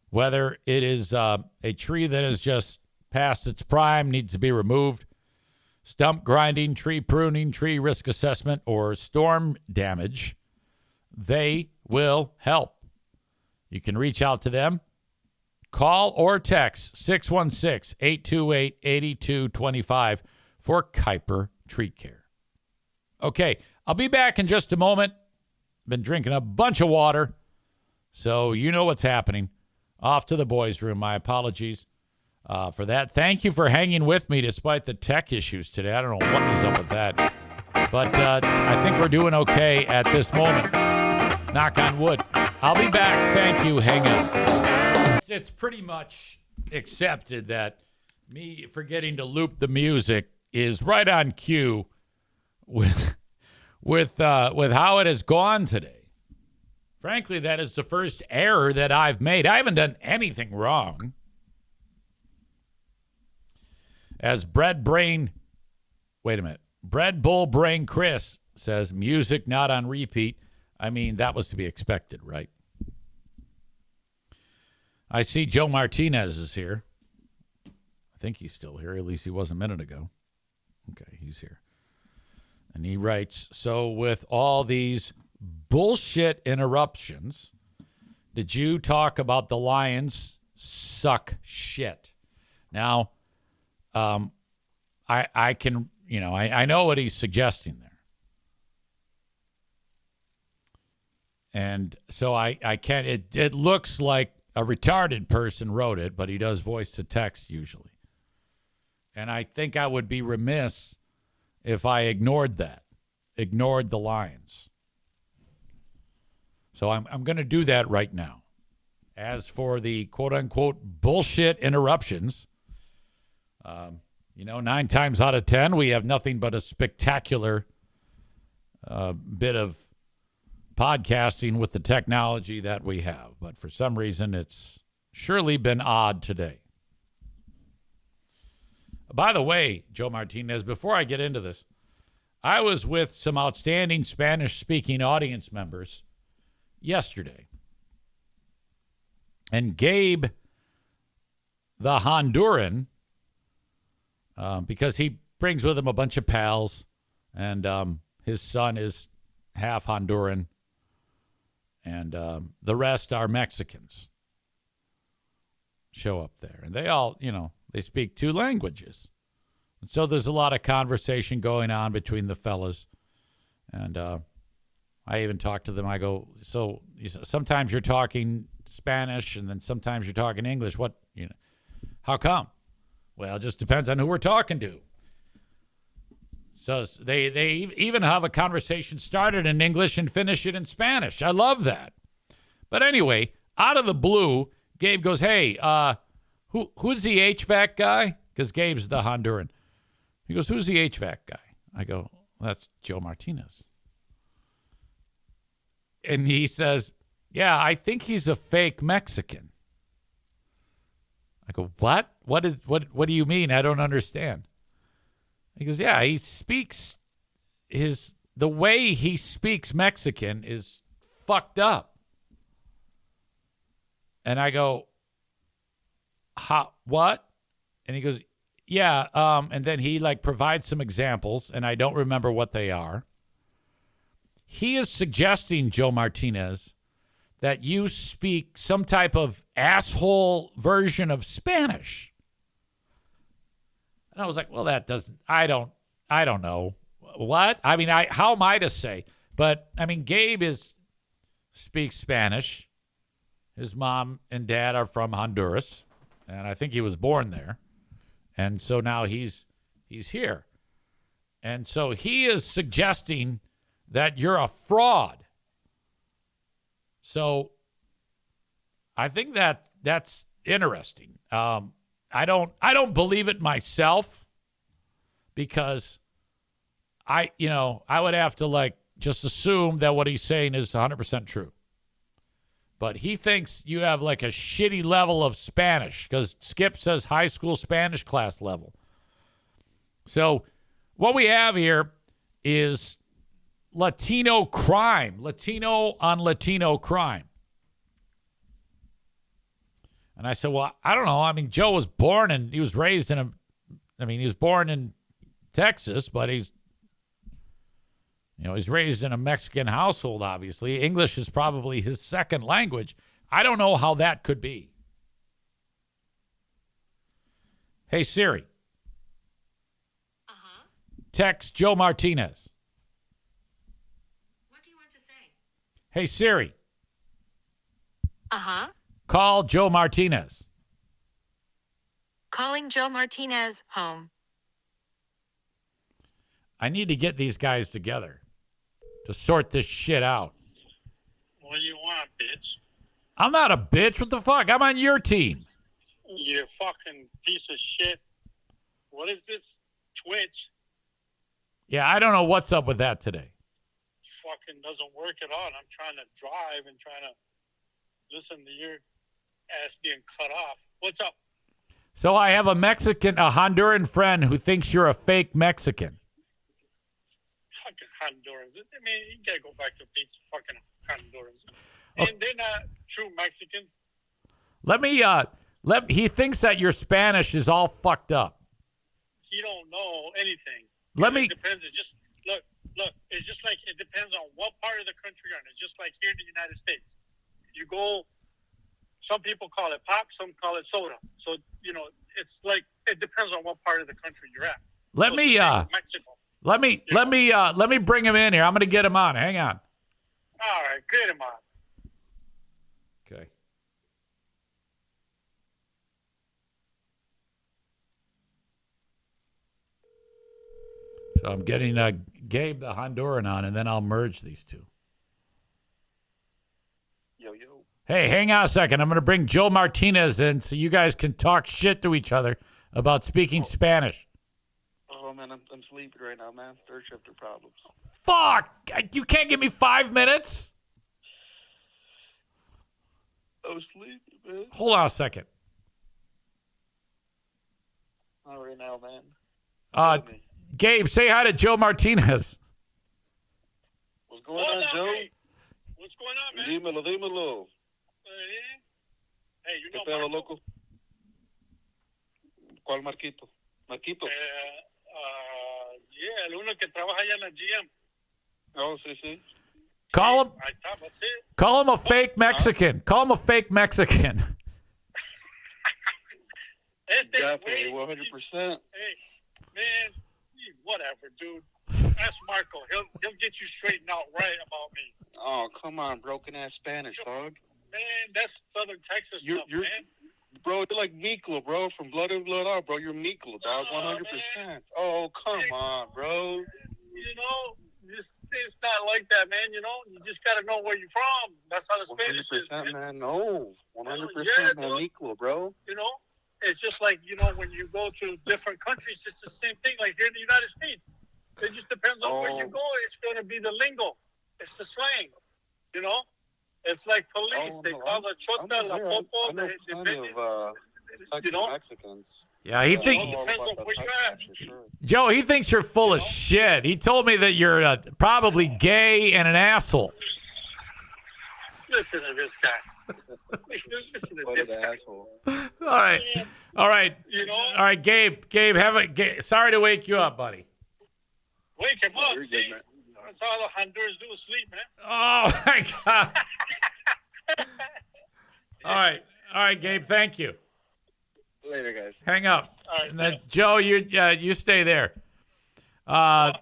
Speaker 1: Whether it is a tree that is just past its prime, needs to be removed, stump grinding, tree pruning, tree risk assessment, or storm damage, they will help. You can reach out to them. Call or text 616-828-8225 for Kuiper Tree Care. Okay, I'll be back in just a moment. Been drinking a bunch of water, so you know what's happening. Off to the boys' room. My apologies for that. Thank you for hanging with me despite the tech issues today. I don't know what is up with that. But I think we're doing okay at this moment. Knock on wood. I'll be back. Thank you. Hang on. It's pretty much accepted that me forgetting to loop the music is right on cue with how it has gone today. Frankly, that is the first error that I've made. I haven't done anything wrong. As Bread Bull Brain Chris says, music not on repeat. I mean, that was to be expected, right? I see Joe Martinez is here. I think he's still here. At least he was a minute ago. Okay, he's here. And he writes, so with all these bullshit interruptions, did you talk about the Lions suck shit? Now, I can, I know what he's suggesting there. And so I can't, it looks like a retarded person wrote it, but he does voice to text usually. And I think I would be remiss if I ignored the Lions. So I'm going to do that right now. As for the quote-unquote bullshit interruptions, 9 times out of 10, we have nothing but a spectacular bit of podcasting with the technology that we have. But for some reason, it's surely been odd today. By the way, Joe Martinez, before I get into this, I was with some outstanding Spanish-speaking audience members yesterday. And Gabe, the Honduran, because he brings with him a bunch of pals, and his son is half Honduran, and the rest are Mexicans, show up there. And they all, they speak 2 languages. And so there's a lot of conversation going on between the fellas. And I even talked to them. I go, so sometimes you're talking Spanish and then sometimes you're talking English. How come? Well, it just depends on who we're talking to. So they even have a conversation started in English and finish it in Spanish. I love that. But anyway, out of the blue, Gabe goes, hey, who's the HVAC guy? Because Gabe's the Honduran. He goes, who's the HVAC guy? I go, that's Joe Martinez. And he says, yeah, I think he's a fake Mexican. I go, what? What do you mean? I don't understand. He goes, yeah, he speaks the way he speaks Mexican is fucked up. And I go, what? And he goes, yeah. And then he provides some examples, and I don't remember what they are. He is suggesting, Joe Martinez, that you speak some type of asshole version of Spanish. And I was like, well, that doesn't, I don't know. What? I mean, how am I to say? But, I mean, Gabe speaks Spanish. His mom and dad are from Honduras, and I think he was born there. And so now he's here. And so he is suggesting that you're a fraud. So I think that's interesting. I don't believe it myself because I would have to just assume that what he's saying is 100% true. But he thinks you have a shitty level of Spanish because Skip says high school Spanish class level. So what we have here is Latino crime, Latino on Latino crime. And I said, well, I don't know. I mean, Joe was born and he was raised he was born in Texas, but he's raised in a Mexican household, obviously. English is probably his second language. I don't know how that could be. Hey, Siri.
Speaker 4: Uh-huh.
Speaker 1: Text Joe Martinez.
Speaker 4: What do you want to say?
Speaker 1: Hey, Siri.
Speaker 4: Uh-huh.
Speaker 1: Call Joe Martinez.
Speaker 4: Calling Joe Martinez home.
Speaker 1: I need to get these guys together to sort this shit out.
Speaker 5: What do you want, bitch?
Speaker 1: I'm not a bitch. What the fuck? I'm on your team.
Speaker 5: You fucking piece of shit. What is this? Twitch?
Speaker 1: Yeah, I don't know what's up with that today.
Speaker 5: Fucking doesn't work at all. I'm trying to drive and trying to listen to your ass being cut off. What's up?
Speaker 1: So I have a Honduran friend who thinks you're a fake Mexican.
Speaker 5: Fucking Hondurans. I mean, you gotta go back to these fucking Hondurans. And they're not true Mexicans.
Speaker 1: He thinks that your Spanish is all fucked up.
Speaker 5: He don't know anything.
Speaker 1: It
Speaker 5: depends. It's just look. It's just like it depends on what part of the country you're in. It's just like here in the United States. You go. Some people call it pop. Some call it soda. So it's like it depends on what part of the country you're at. Mexico.
Speaker 1: Let me bring him in here. I'm gonna get him on. Hang on.
Speaker 5: All right, get him on.
Speaker 1: Okay. So I'm getting Gabe the Honduran on, and then I'll merge these two.
Speaker 6: Yo.
Speaker 1: Hey, hang on a second. I'm going to bring Joe Martinez in so you guys can talk shit to each other about speaking Spanish.
Speaker 6: Oh, man, I'm sleepy right now, man. Third shifter problems.
Speaker 1: Fuck! You can't give me 5 minutes?
Speaker 6: I'm sleepy, man.
Speaker 1: Hold on a second.
Speaker 6: Not right now, man.
Speaker 1: Gabe, say hi to Joe Martinez.
Speaker 6: What's going on, Joe?
Speaker 5: Hey. What's going on, man?
Speaker 6: Dímelo.
Speaker 5: Hey, you know
Speaker 6: ¿Qué pedo,
Speaker 5: Marco?
Speaker 6: loco? ¿Cuál Marquito? Marquito.
Speaker 5: Yeah, el uno que trabaja allá en la GM.
Speaker 6: Oh, sí.
Speaker 1: Call him.
Speaker 5: Ahí está, that's it.
Speaker 1: Call him a fake Mexican. Call him a fake Mexican.
Speaker 6: Definitely, 100%.
Speaker 5: Hey, man, whatever, dude. Ask Marco. He'll get you straightened out right about me.
Speaker 6: Oh, come on, broken ass Spanish, dog.
Speaker 5: Man, that's Southern Texas stuff, man.
Speaker 6: Bro, you're like Miklo, bro, from Blood In, Blood Out, bro. You're Miklo, dog, 100%.
Speaker 5: Man.
Speaker 6: Oh, come on, bro.
Speaker 5: It's not like that, man. You just got to know where you're from. That's how the Spanish is.
Speaker 6: 100%, man. No, 100%,
Speaker 5: Yeah,
Speaker 6: man.
Speaker 5: dude.
Speaker 6: Miklo, bro.
Speaker 5: It's just like, when you go to different countries, it's the same thing. Like here in the United States, it just depends on where you go. It's going to be the lingo. It's the slang, It's like police. They call the chota, la popo.
Speaker 6: I know plenty of Mexicans.
Speaker 1: Yeah, he
Speaker 5: depends on where you're at.
Speaker 1: Joe, he thinks you're full of shit. He told me that you're probably gay and an asshole.
Speaker 5: Listen to this guy. Listen to
Speaker 6: What
Speaker 5: this
Speaker 6: an
Speaker 5: guy.
Speaker 6: asshole.
Speaker 1: All right. All right.
Speaker 5: All
Speaker 1: right, Gabe, sorry to wake you up, buddy.
Speaker 5: Wake him up,
Speaker 6: You're
Speaker 5: see?
Speaker 6: good, man.
Speaker 5: That's all the Honduras do is sleep, man.
Speaker 1: Oh, my God. All right, Gabe, thank you.
Speaker 6: Later, guys.
Speaker 1: Hang up.
Speaker 5: All right,
Speaker 1: And then, Joe, you stay there. All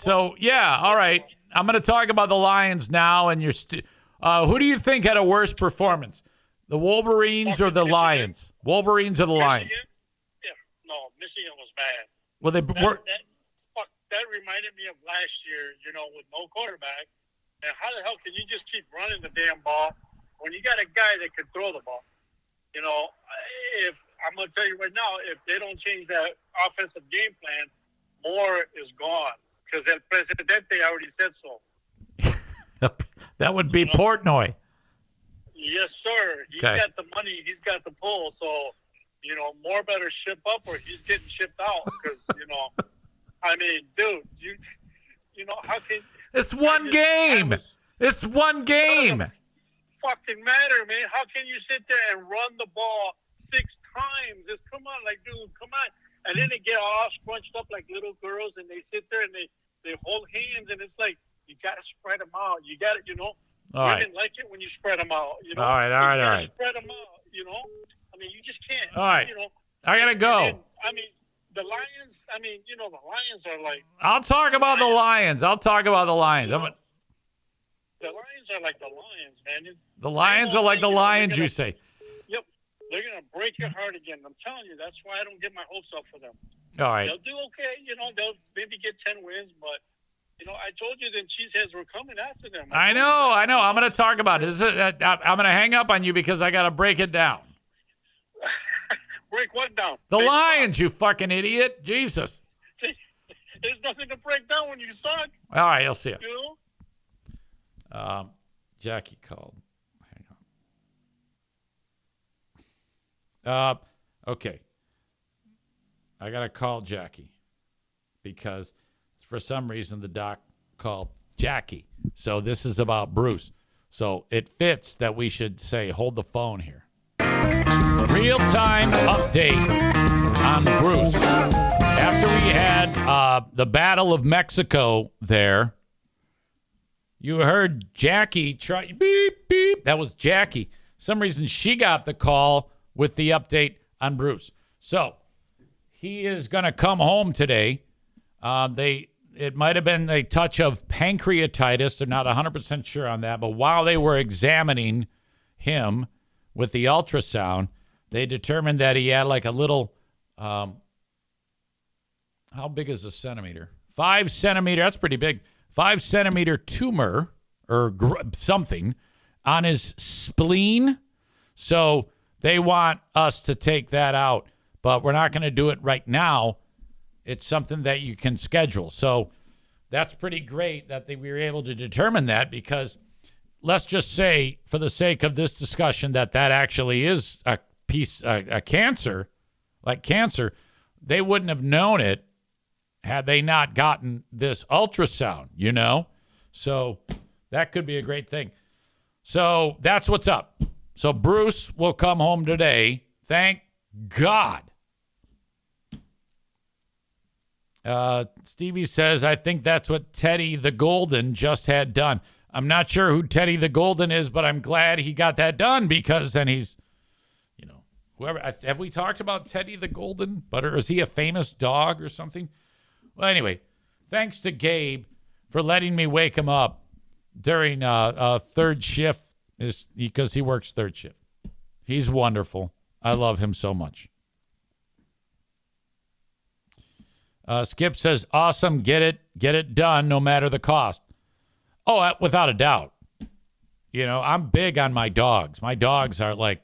Speaker 1: right. I'm going to talk about the Lions now, and who do you think had a worse performance? The Wolverines or the
Speaker 5: Michigan.
Speaker 1: Lions? Wolverines or the Lions?
Speaker 5: Yeah. No, Michigan was bad.
Speaker 1: Well, they were.
Speaker 5: That reminded me of last year, with no quarterback. And how the hell can you just keep running the damn ball when you got a guy that can throw the ball? If I'm going to tell you right now, if they don't change that offensive game plan, Moore is gone because El Presidente already said so.
Speaker 1: That would be Portnoy.
Speaker 5: Yes, sir. He's got the money. He's got the pull. So, Moore better ship up or he's getting shipped out because, I mean, dude, how can...
Speaker 1: It's one game. It's one game.
Speaker 5: Fucking matter, man. How can you sit there and run the ball 6 times? Come on, dude, come on. And then they get all scrunched up like little girls, and they sit there and they hold hands, and it's like you gotta spread them out. You gotta,
Speaker 1: All right.
Speaker 5: Women like it when you spread them out.
Speaker 1: All right.
Speaker 5: Spread them out. I mean, you just can't.
Speaker 1: All right. I gotta go.
Speaker 5: Then, I mean, the Lions. I mean, the Lions are like.
Speaker 1: I'll talk about the Lions.
Speaker 5: The Lions are like the Lions, man.
Speaker 1: The Lions are like the Lions, you say.
Speaker 5: Yep. They're going to break your heart again. I'm telling you, that's why I don't get my hopes up for them.
Speaker 1: All right.
Speaker 5: They'll do okay. They'll maybe get 10 wins, but, I told you the cheeseheads were coming after them.
Speaker 1: I know. I'm going to talk about it. I'm going to hang up on you because I got to break it down.
Speaker 5: Break what down?
Speaker 1: The Lions, you fucking idiot. Jesus.
Speaker 5: There's nothing to break down when you suck.
Speaker 1: All right, I'll see you.
Speaker 5: You?
Speaker 1: Jackie called. Hang on. Okay. I got to call Jackie because for some reason the doc called Jackie. So this is about Bruce. So it fits that we should say, hold the phone here. Real-time update on Bruce. After we had the Battle of Mexico there, you heard Jackie try beep, beep. That was Jackie. For some reason, she got the call with the update on Bruce. So he is going to come home today. It might have been a touch of pancreatitis. They're not 100% sure on that. But while they were examining him with the ultrasound, they determined that he had like a little, how big is a centimeter? 5 centimeter. That's pretty big. 5 centimeter tumor or something on his spleen. So they want us to take that out, but we're not going to do it right now. It's something that you can schedule. So that's pretty great that we were able to determine that, because let's just say, for the sake of this discussion, that actually is a cancer, like cancer. They wouldn't have known it had they not gotten this ultrasound, you know? So that could be a great thing. So that's what's up. So Bruce will come home today. Thank God. Stevie says, I think that's what Teddy the Golden just had done. I'm not sure who Teddy the Golden is, but I'm glad he got that done, because then he's, whoever. Have we talked about Teddy the Golden? Or is he a famous dog or something? Well, anyway, thanks to Gabe for letting me wake him up during third shift, because he works third shift. He's wonderful. I love him so much. Skip says, awesome, get it done, no matter the cost. Oh, without a doubt. I'm big on my dogs. My dogs are like,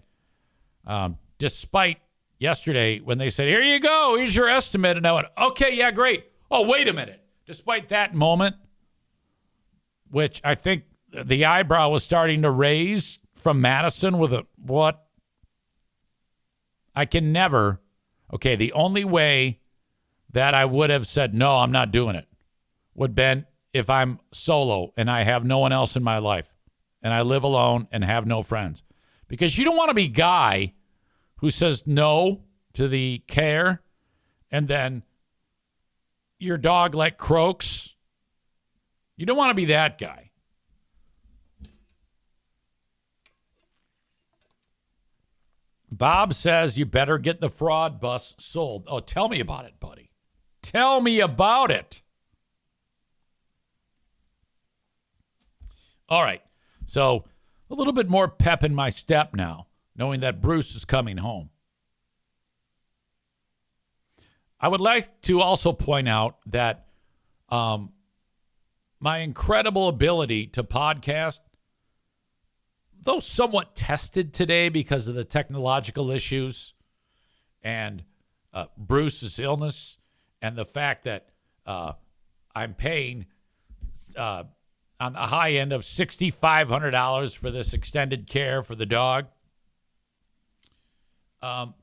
Speaker 1: despite yesterday when they said, here you go, here's your estimate. And I went, okay, yeah, great. Oh, wait a minute. Despite that moment, which I think the eyebrow was starting to raise from Madison with what? I can never. Okay, the only way that I would have said, no, I'm not doing it, would have been if I'm solo and I have no one else in my life and I live alone and have no friends. Because you don't want to be guy who says no to the care and then your dog like croaks. You don't want to be that guy. Bob says you better get the fraud bus sold. Oh, tell me about it, buddy. Tell me about it. All right. So a little bit more pep in my step now, knowing that Bruce is coming home. I would like to also point out that my incredible ability to podcast, though somewhat tested today because of the technological issues and Bruce's illness and the fact that I'm paying on the high end of $6,500 for this extended care for the dog, I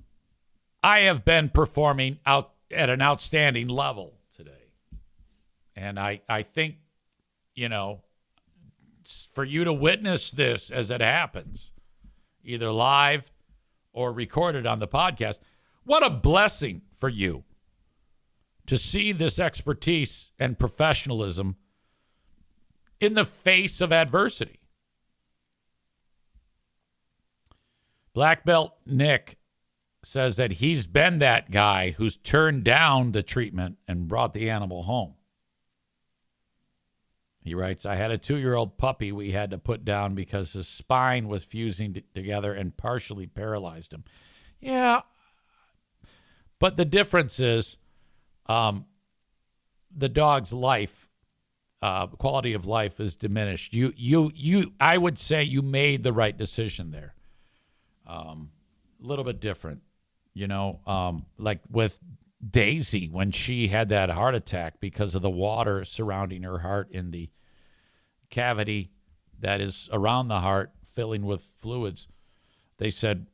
Speaker 1: have been performing out at an outstanding level today. And I think, for you to witness this as it happens, either live or recorded on the podcast, what a blessing for you to see this expertise and professionalism in the face of adversity. Black Belt Nick says that he's been that guy who's turned down the treatment and brought the animal home. He writes, I had a 2-year-old puppy we had to put down because his spine was fusing together and partially paralyzed him. Yeah, but the difference is the dog's life, quality of life is diminished. I would say you made the right decision there. A little bit different, like with Daisy when she had that heart attack because of the water surrounding her heart in the cavity that is around the heart filling with fluids. They said,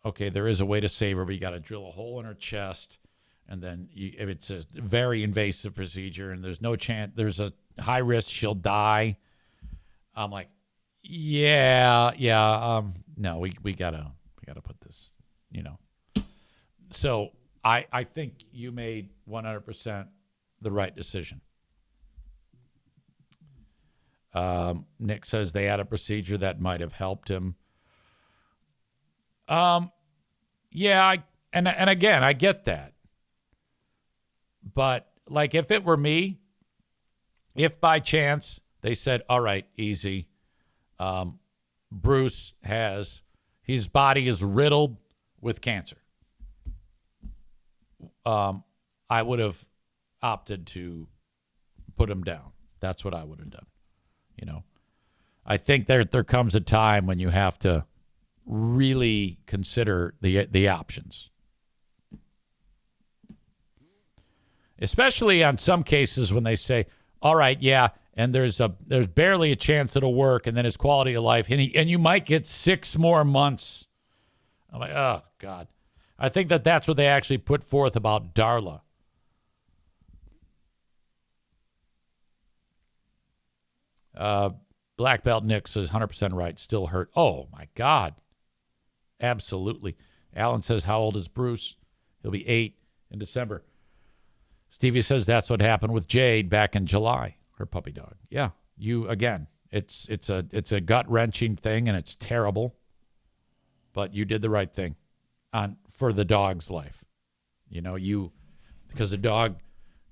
Speaker 1: okay, there is a way to save her, but you got to drill a hole in her chest. And then it's a very invasive procedure and there's no chance, there's a high risk she'll die. I'm like, no, we gotta I got to put this, So I think you made 100% the right decision. Nick says they had a procedure that might have helped him. Yeah, and again, I get that. But like if it were me, if by chance they said, all right, easy, Bruce his body is riddled with cancer. I would have opted to put him down. That's what I would have done. I think there comes a time when you have to really consider the options. Especially on some cases when they say, all right, yeah, and there's barely a chance it'll work, and then his quality of life, and you might get 6 more months. I'm like, oh, God. I think that's what they actually put forth about Darla. Black Belt Nick says 100% right, still hurt. Oh, my God. Absolutely. Alan says, how old is Bruce? He'll be 8 in December. Stevie says that's what happened with Jade back in July, her puppy dog. Yeah, it's a gut-wrenching thing, and it's terrible. But you did the right thing for the dog's life. Because the dog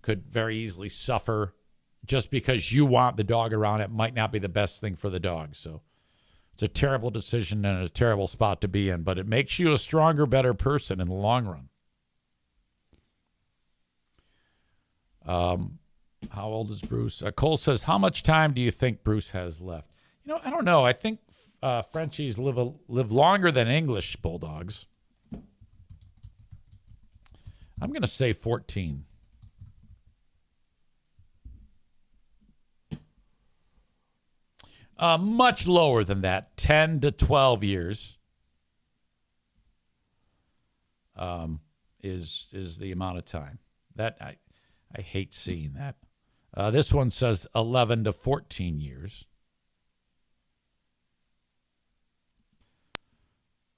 Speaker 1: could very easily suffer just because you want the dog around. It might not be the best thing for the dog. So it's a terrible decision and a terrible spot to be in, but it makes you a stronger, better person in the long run. How old is Bruce? Cole says, how much time do you think Bruce has left? I don't know. I think Frenchies live longer than English bulldogs. I'm going to say 14. Much lower than that, 10 to 12 years is the amount of time. That I hate seeing that. This one says 11 to 14 years.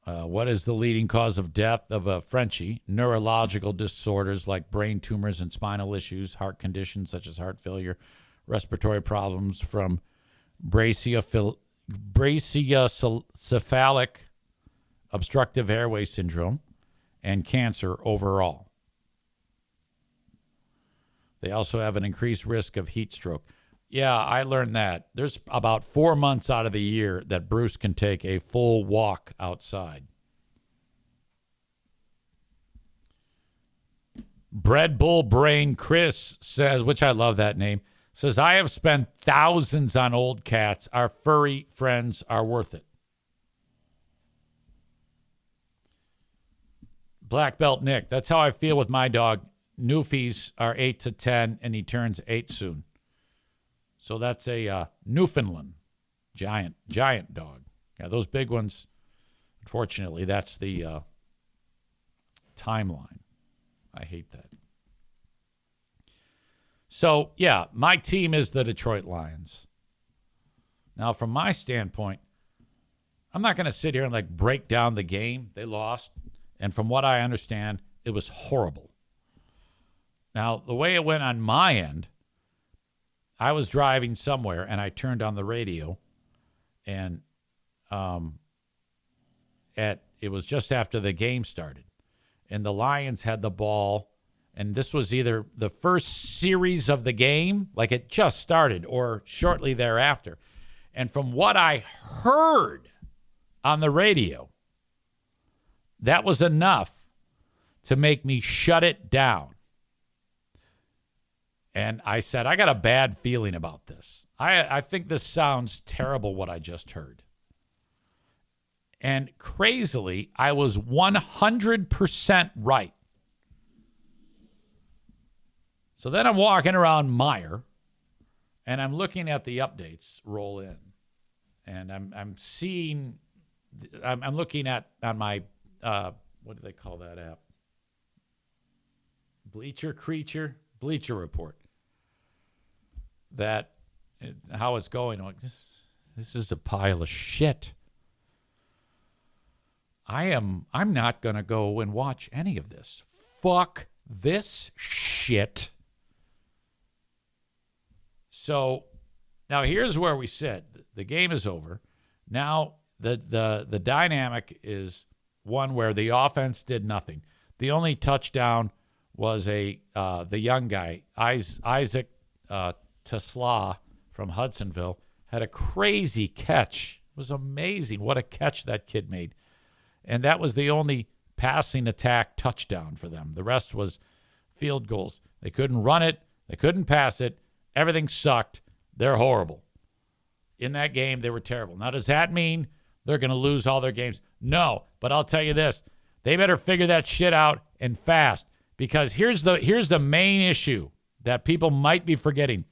Speaker 1: What is the leading cause of death of a Frenchie? Neurological disorders like brain tumors and spinal issues, heart conditions such as heart failure, respiratory problems from brachycephalic obstructive airway syndrome, and cancer overall. They also have an increased risk of heat stroke. Yeah, I learned that. There's about 4 months out of the year that Bruce can take a full walk outside. Bread Bull Brain Chris says, which I love that name, says, I have spent thousands on old cats. Our furry friends are worth it. Black Belt Nick, that's how I feel with my dog. Newfies are 8 to 10, and he turns 8 soon. So that's a Newfoundland giant dog. Yeah, those big ones, unfortunately, that's the timeline. I hate that. So, yeah, my team is the Detroit Lions. Now, from my standpoint, I'm not going to sit here and break down the game. They lost. And from what I understand, it was horrible. Now, the way it went on my end, I was driving somewhere and I turned on the radio, and it was just after the game started, and the Lions had the ball, and this was either the first series of the game, like it just started, or shortly thereafter. And from what I heard on the radio, that was enough to make me shut it down. And I said, I got a bad feeling about this. I think this sounds terrible, what I just heard. And crazily, I was 100% right. So then I'm walking around Meijer, and I'm looking at the updates roll in. And I'm seeing, I'm looking at on my, what do they call that app? Bleacher Report. That how it's going. I'm like, this is a pile of shit. I'm not going to go and watch any of this. Fuck this shit. So now here's where we sit. The game is over. Now the dynamic is one where the offense did nothing. The only touchdown was the young guy, Isaac Tesla from Hudsonville, had a crazy catch. It was amazing what a catch that kid made. And that was the only passing attack touchdown for them. The rest was field goals. They couldn't run it. They couldn't pass it. Everything sucked. They're horrible. In that game, they were terrible. Now, does that mean they're going to lose all their games? No, but I'll tell you this. They better figure that shit out and fast, because here's the main issue that people might be forgetting.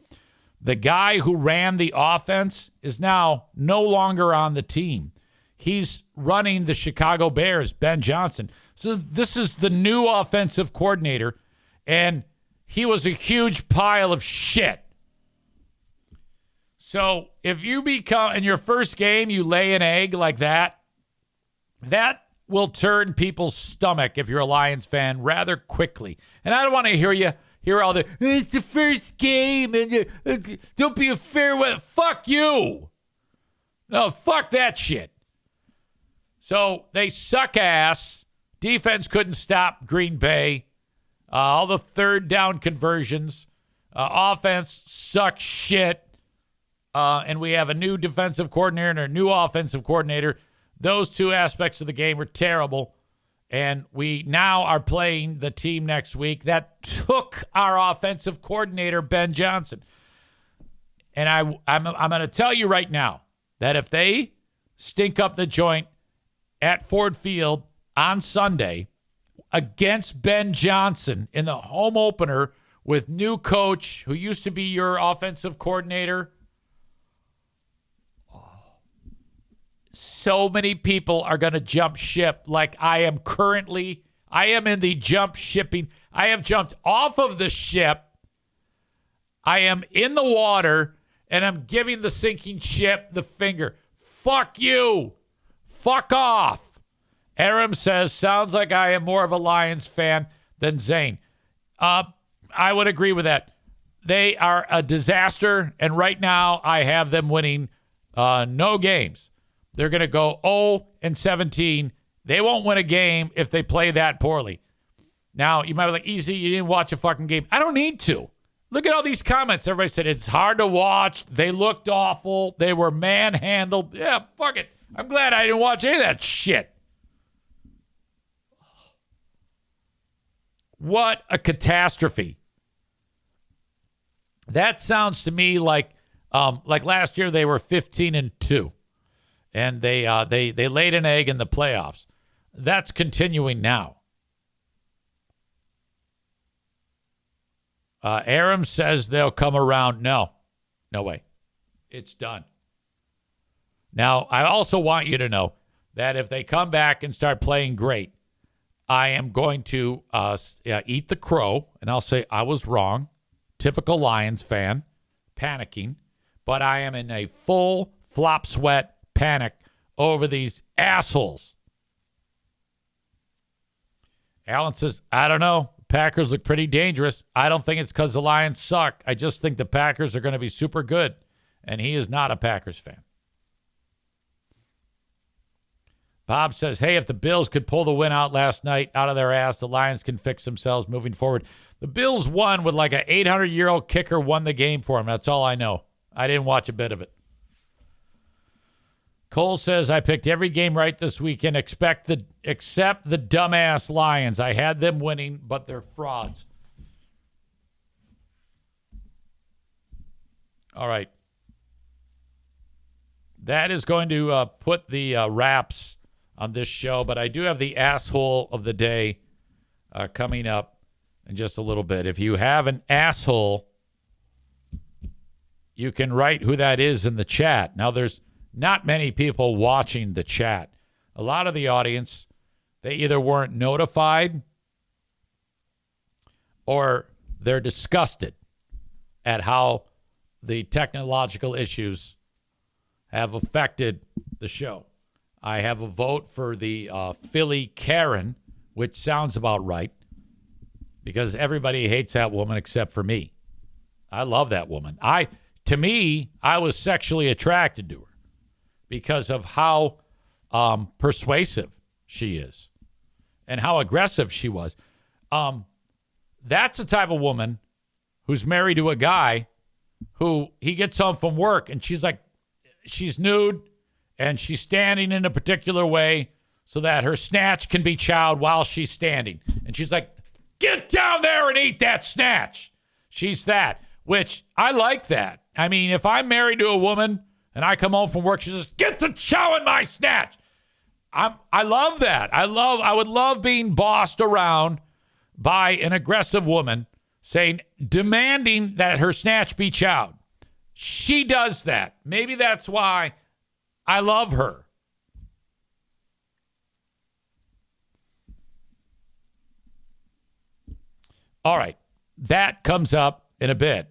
Speaker 1: The guy who ran the offense is now no longer on the team. He's running the Chicago Bears, Ben Johnson. So this is the new offensive coordinator, and he was a huge pile of shit. So if you become, in your first game, you lay an egg like that, that will turn people's stomach, if you're a Lions fan, rather quickly. And I don't want to hear all the, it's the first game, and don't be a fair weather. Fuck you. No, fuck that shit. So they suck ass. Defense couldn't stop Green Bay. All the third down conversions. Offense sucks shit. And we have a new defensive coordinator and a new offensive coordinator. Those two aspects of the game were terrible. And we now are playing the team next week that took our offensive coordinator, Ben Johnson. And I'm going to tell you right now that if they stink up the joint at Ford Field on Sunday against Ben Johnson in the home opener with new coach who used to be your offensive coordinator, so many people are going to jump ship like I am currently. I am in the jump shipping. I have jumped off of the ship. I am in the water, and I'm giving the sinking ship the finger. Fuck you. Fuck off. Aram says, sounds like I am more of a Lions fan than Zane. I would agree with that. They are a disaster, and right now I have them winning no games. They're going to go 0-17. They won't win a game if they play that poorly. Now, you might be like, easy, you didn't watch a fucking game. I don't need to. Look at all these comments. Everybody said it's hard to watch. They looked awful. They were manhandled. Yeah, fuck it. I'm glad I didn't watch any of that shit. What a catastrophe. That sounds to me like last year they were 15-2. And they laid an egg in the playoffs. That's continuing now. Aram says they'll come around. No way. It's done. Now, I also want you to know that if they come back and start playing great, I am going to eat the crow, and I'll say I was wrong. Typical Lions fan, panicking. But I am in a full flop sweat panic over these assholes. Alan says, I don't know. Packers look pretty dangerous. I don't think it's because the Lions suck. I just think the Packers are going to be super good. And he is not a Packers fan. Bob says, hey, if the Bills could pull the win out last night out of their ass, the Lions can fix themselves moving forward. The Bills won with like an 800-year-old kicker won the game for them. That's all I know. I didn't watch a bit of it. Cole says, I picked every game right this weekend except the dumbass Lions. I had them winning, but they're frauds. All right. That is going to put the wraps on this show, but I do have the asshole of the day coming up in just a little bit. If you have an asshole, you can write who that is in the chat. Now, there's not many people watching the chat. A lot of the audience, they either weren't notified or they're disgusted at how the technological issues have affected the show. I have a vote for the Philly Karen, which sounds about right, because everybody hates that woman except for me. I love that woman. To me, I was sexually attracted to her because of how persuasive she is and how aggressive she was. That's the type of woman who's married to a guy who he gets home from work and she's nude and she's standing in a particular way so that her snatch can be chowed while she's standing. And she's like, get down there and eat that snatch. She's that, which I like that. I mean, if I'm married to a woman and I come home from work, she says, get to chowing my snatch. I love that. I would love being bossed around by an aggressive woman demanding that her snatch be chowed. She does that. Maybe that's why I love her. All right. That comes up in a bit.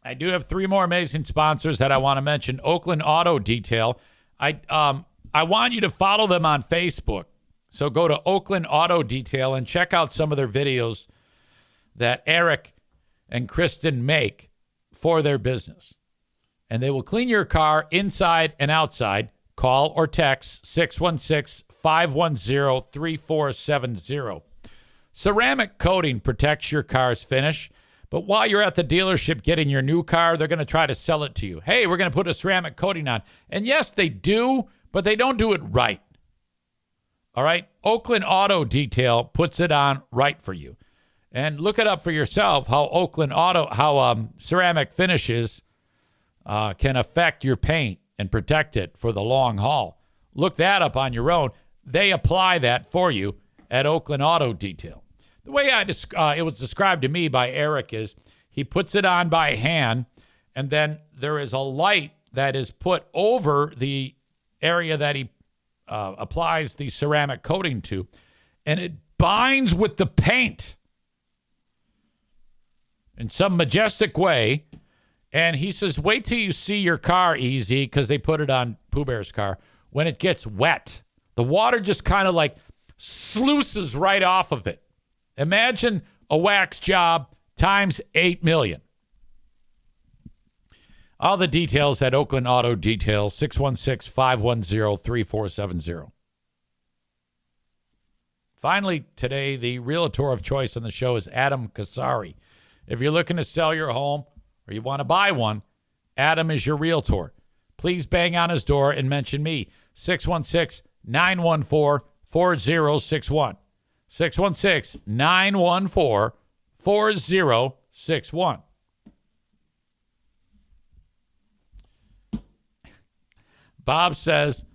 Speaker 1: I do have 3 more amazing sponsors that I want to mention. Oakland Auto Detail. I want you to follow them on Facebook. So go to Oakland Auto Detail and check out some of their videos that Eric and Kristen make for their business. And they will clean your car inside and outside. Call or text 616-510-3470. Ceramic coating protects your car's finish. But while you're at the dealership getting your new car, they're going to try to sell it to you. Hey, we're going to put a ceramic coating on. And yes, they do, but they don't do it right. All right? Oakland Auto Detail puts it on right for you. And look it up for yourself how ceramic finishes can affect your paint and protect it for the long haul. Look that up on your own. They apply that for you at Oakland Auto Detail. The way it was described to me by Eric is he puts it on by hand, and then there is a light that is put over the area that he applies the ceramic coating to, and it binds with the paint in some majestic way. And he says, wait till you see your car, Easy, because they put it on Pooh Bear's car. When it gets wet, the water just kind of like sluices right off of it. Imagine a wax job times 8 million. All the details at Oakland Auto Detail, 616-510-3470. Finally, today, the realtor of choice on the show is Adam Kasari. If you're looking to sell your home or you want to buy one, Adam is your realtor. Please bang on his door and mention me, 616-914-4061. 616-914-4061. Bob says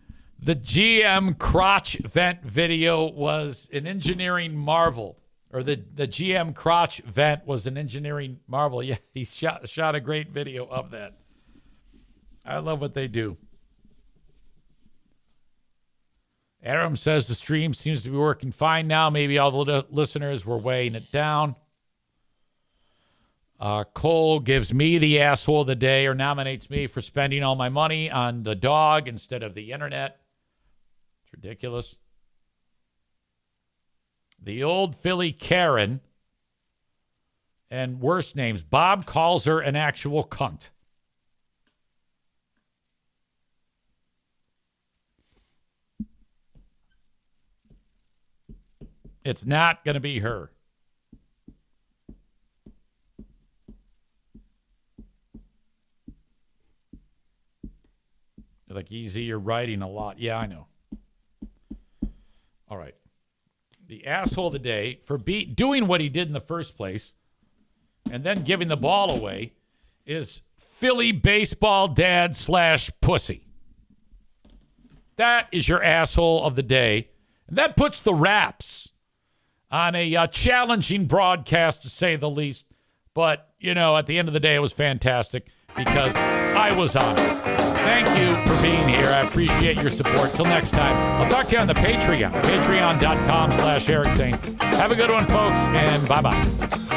Speaker 1: the GM crotch vent video was an engineering marvel. Or the GM crotch vent was an engineering marvel. Yeah, he shot a great video of that. I love what they do. Adam says the stream seems to be working fine now. Maybe all the listeners were weighing it down. Cole gives me the asshole of the day or nominates me for spending all my money on the dog instead of the internet. It's ridiculous. The old Philly Karen and worse names. Bob calls her an actual cunt. It's not going to be her. Like, Easy, you're writing a lot. Yeah, I know. All right. The asshole of the day for doing what he did in the first place and then giving the ball away is Philly baseball dad / pussy. That is your asshole of the day. And that puts the wraps on a challenging broadcast, to say the least. But, you know, at the end of the day, it was fantastic because I was on it. Thank you for being here. I appreciate your support. Till next time, I'll talk to you on the Patreon, patreon.com/Eric Zane. Have a good one, folks, and bye-bye.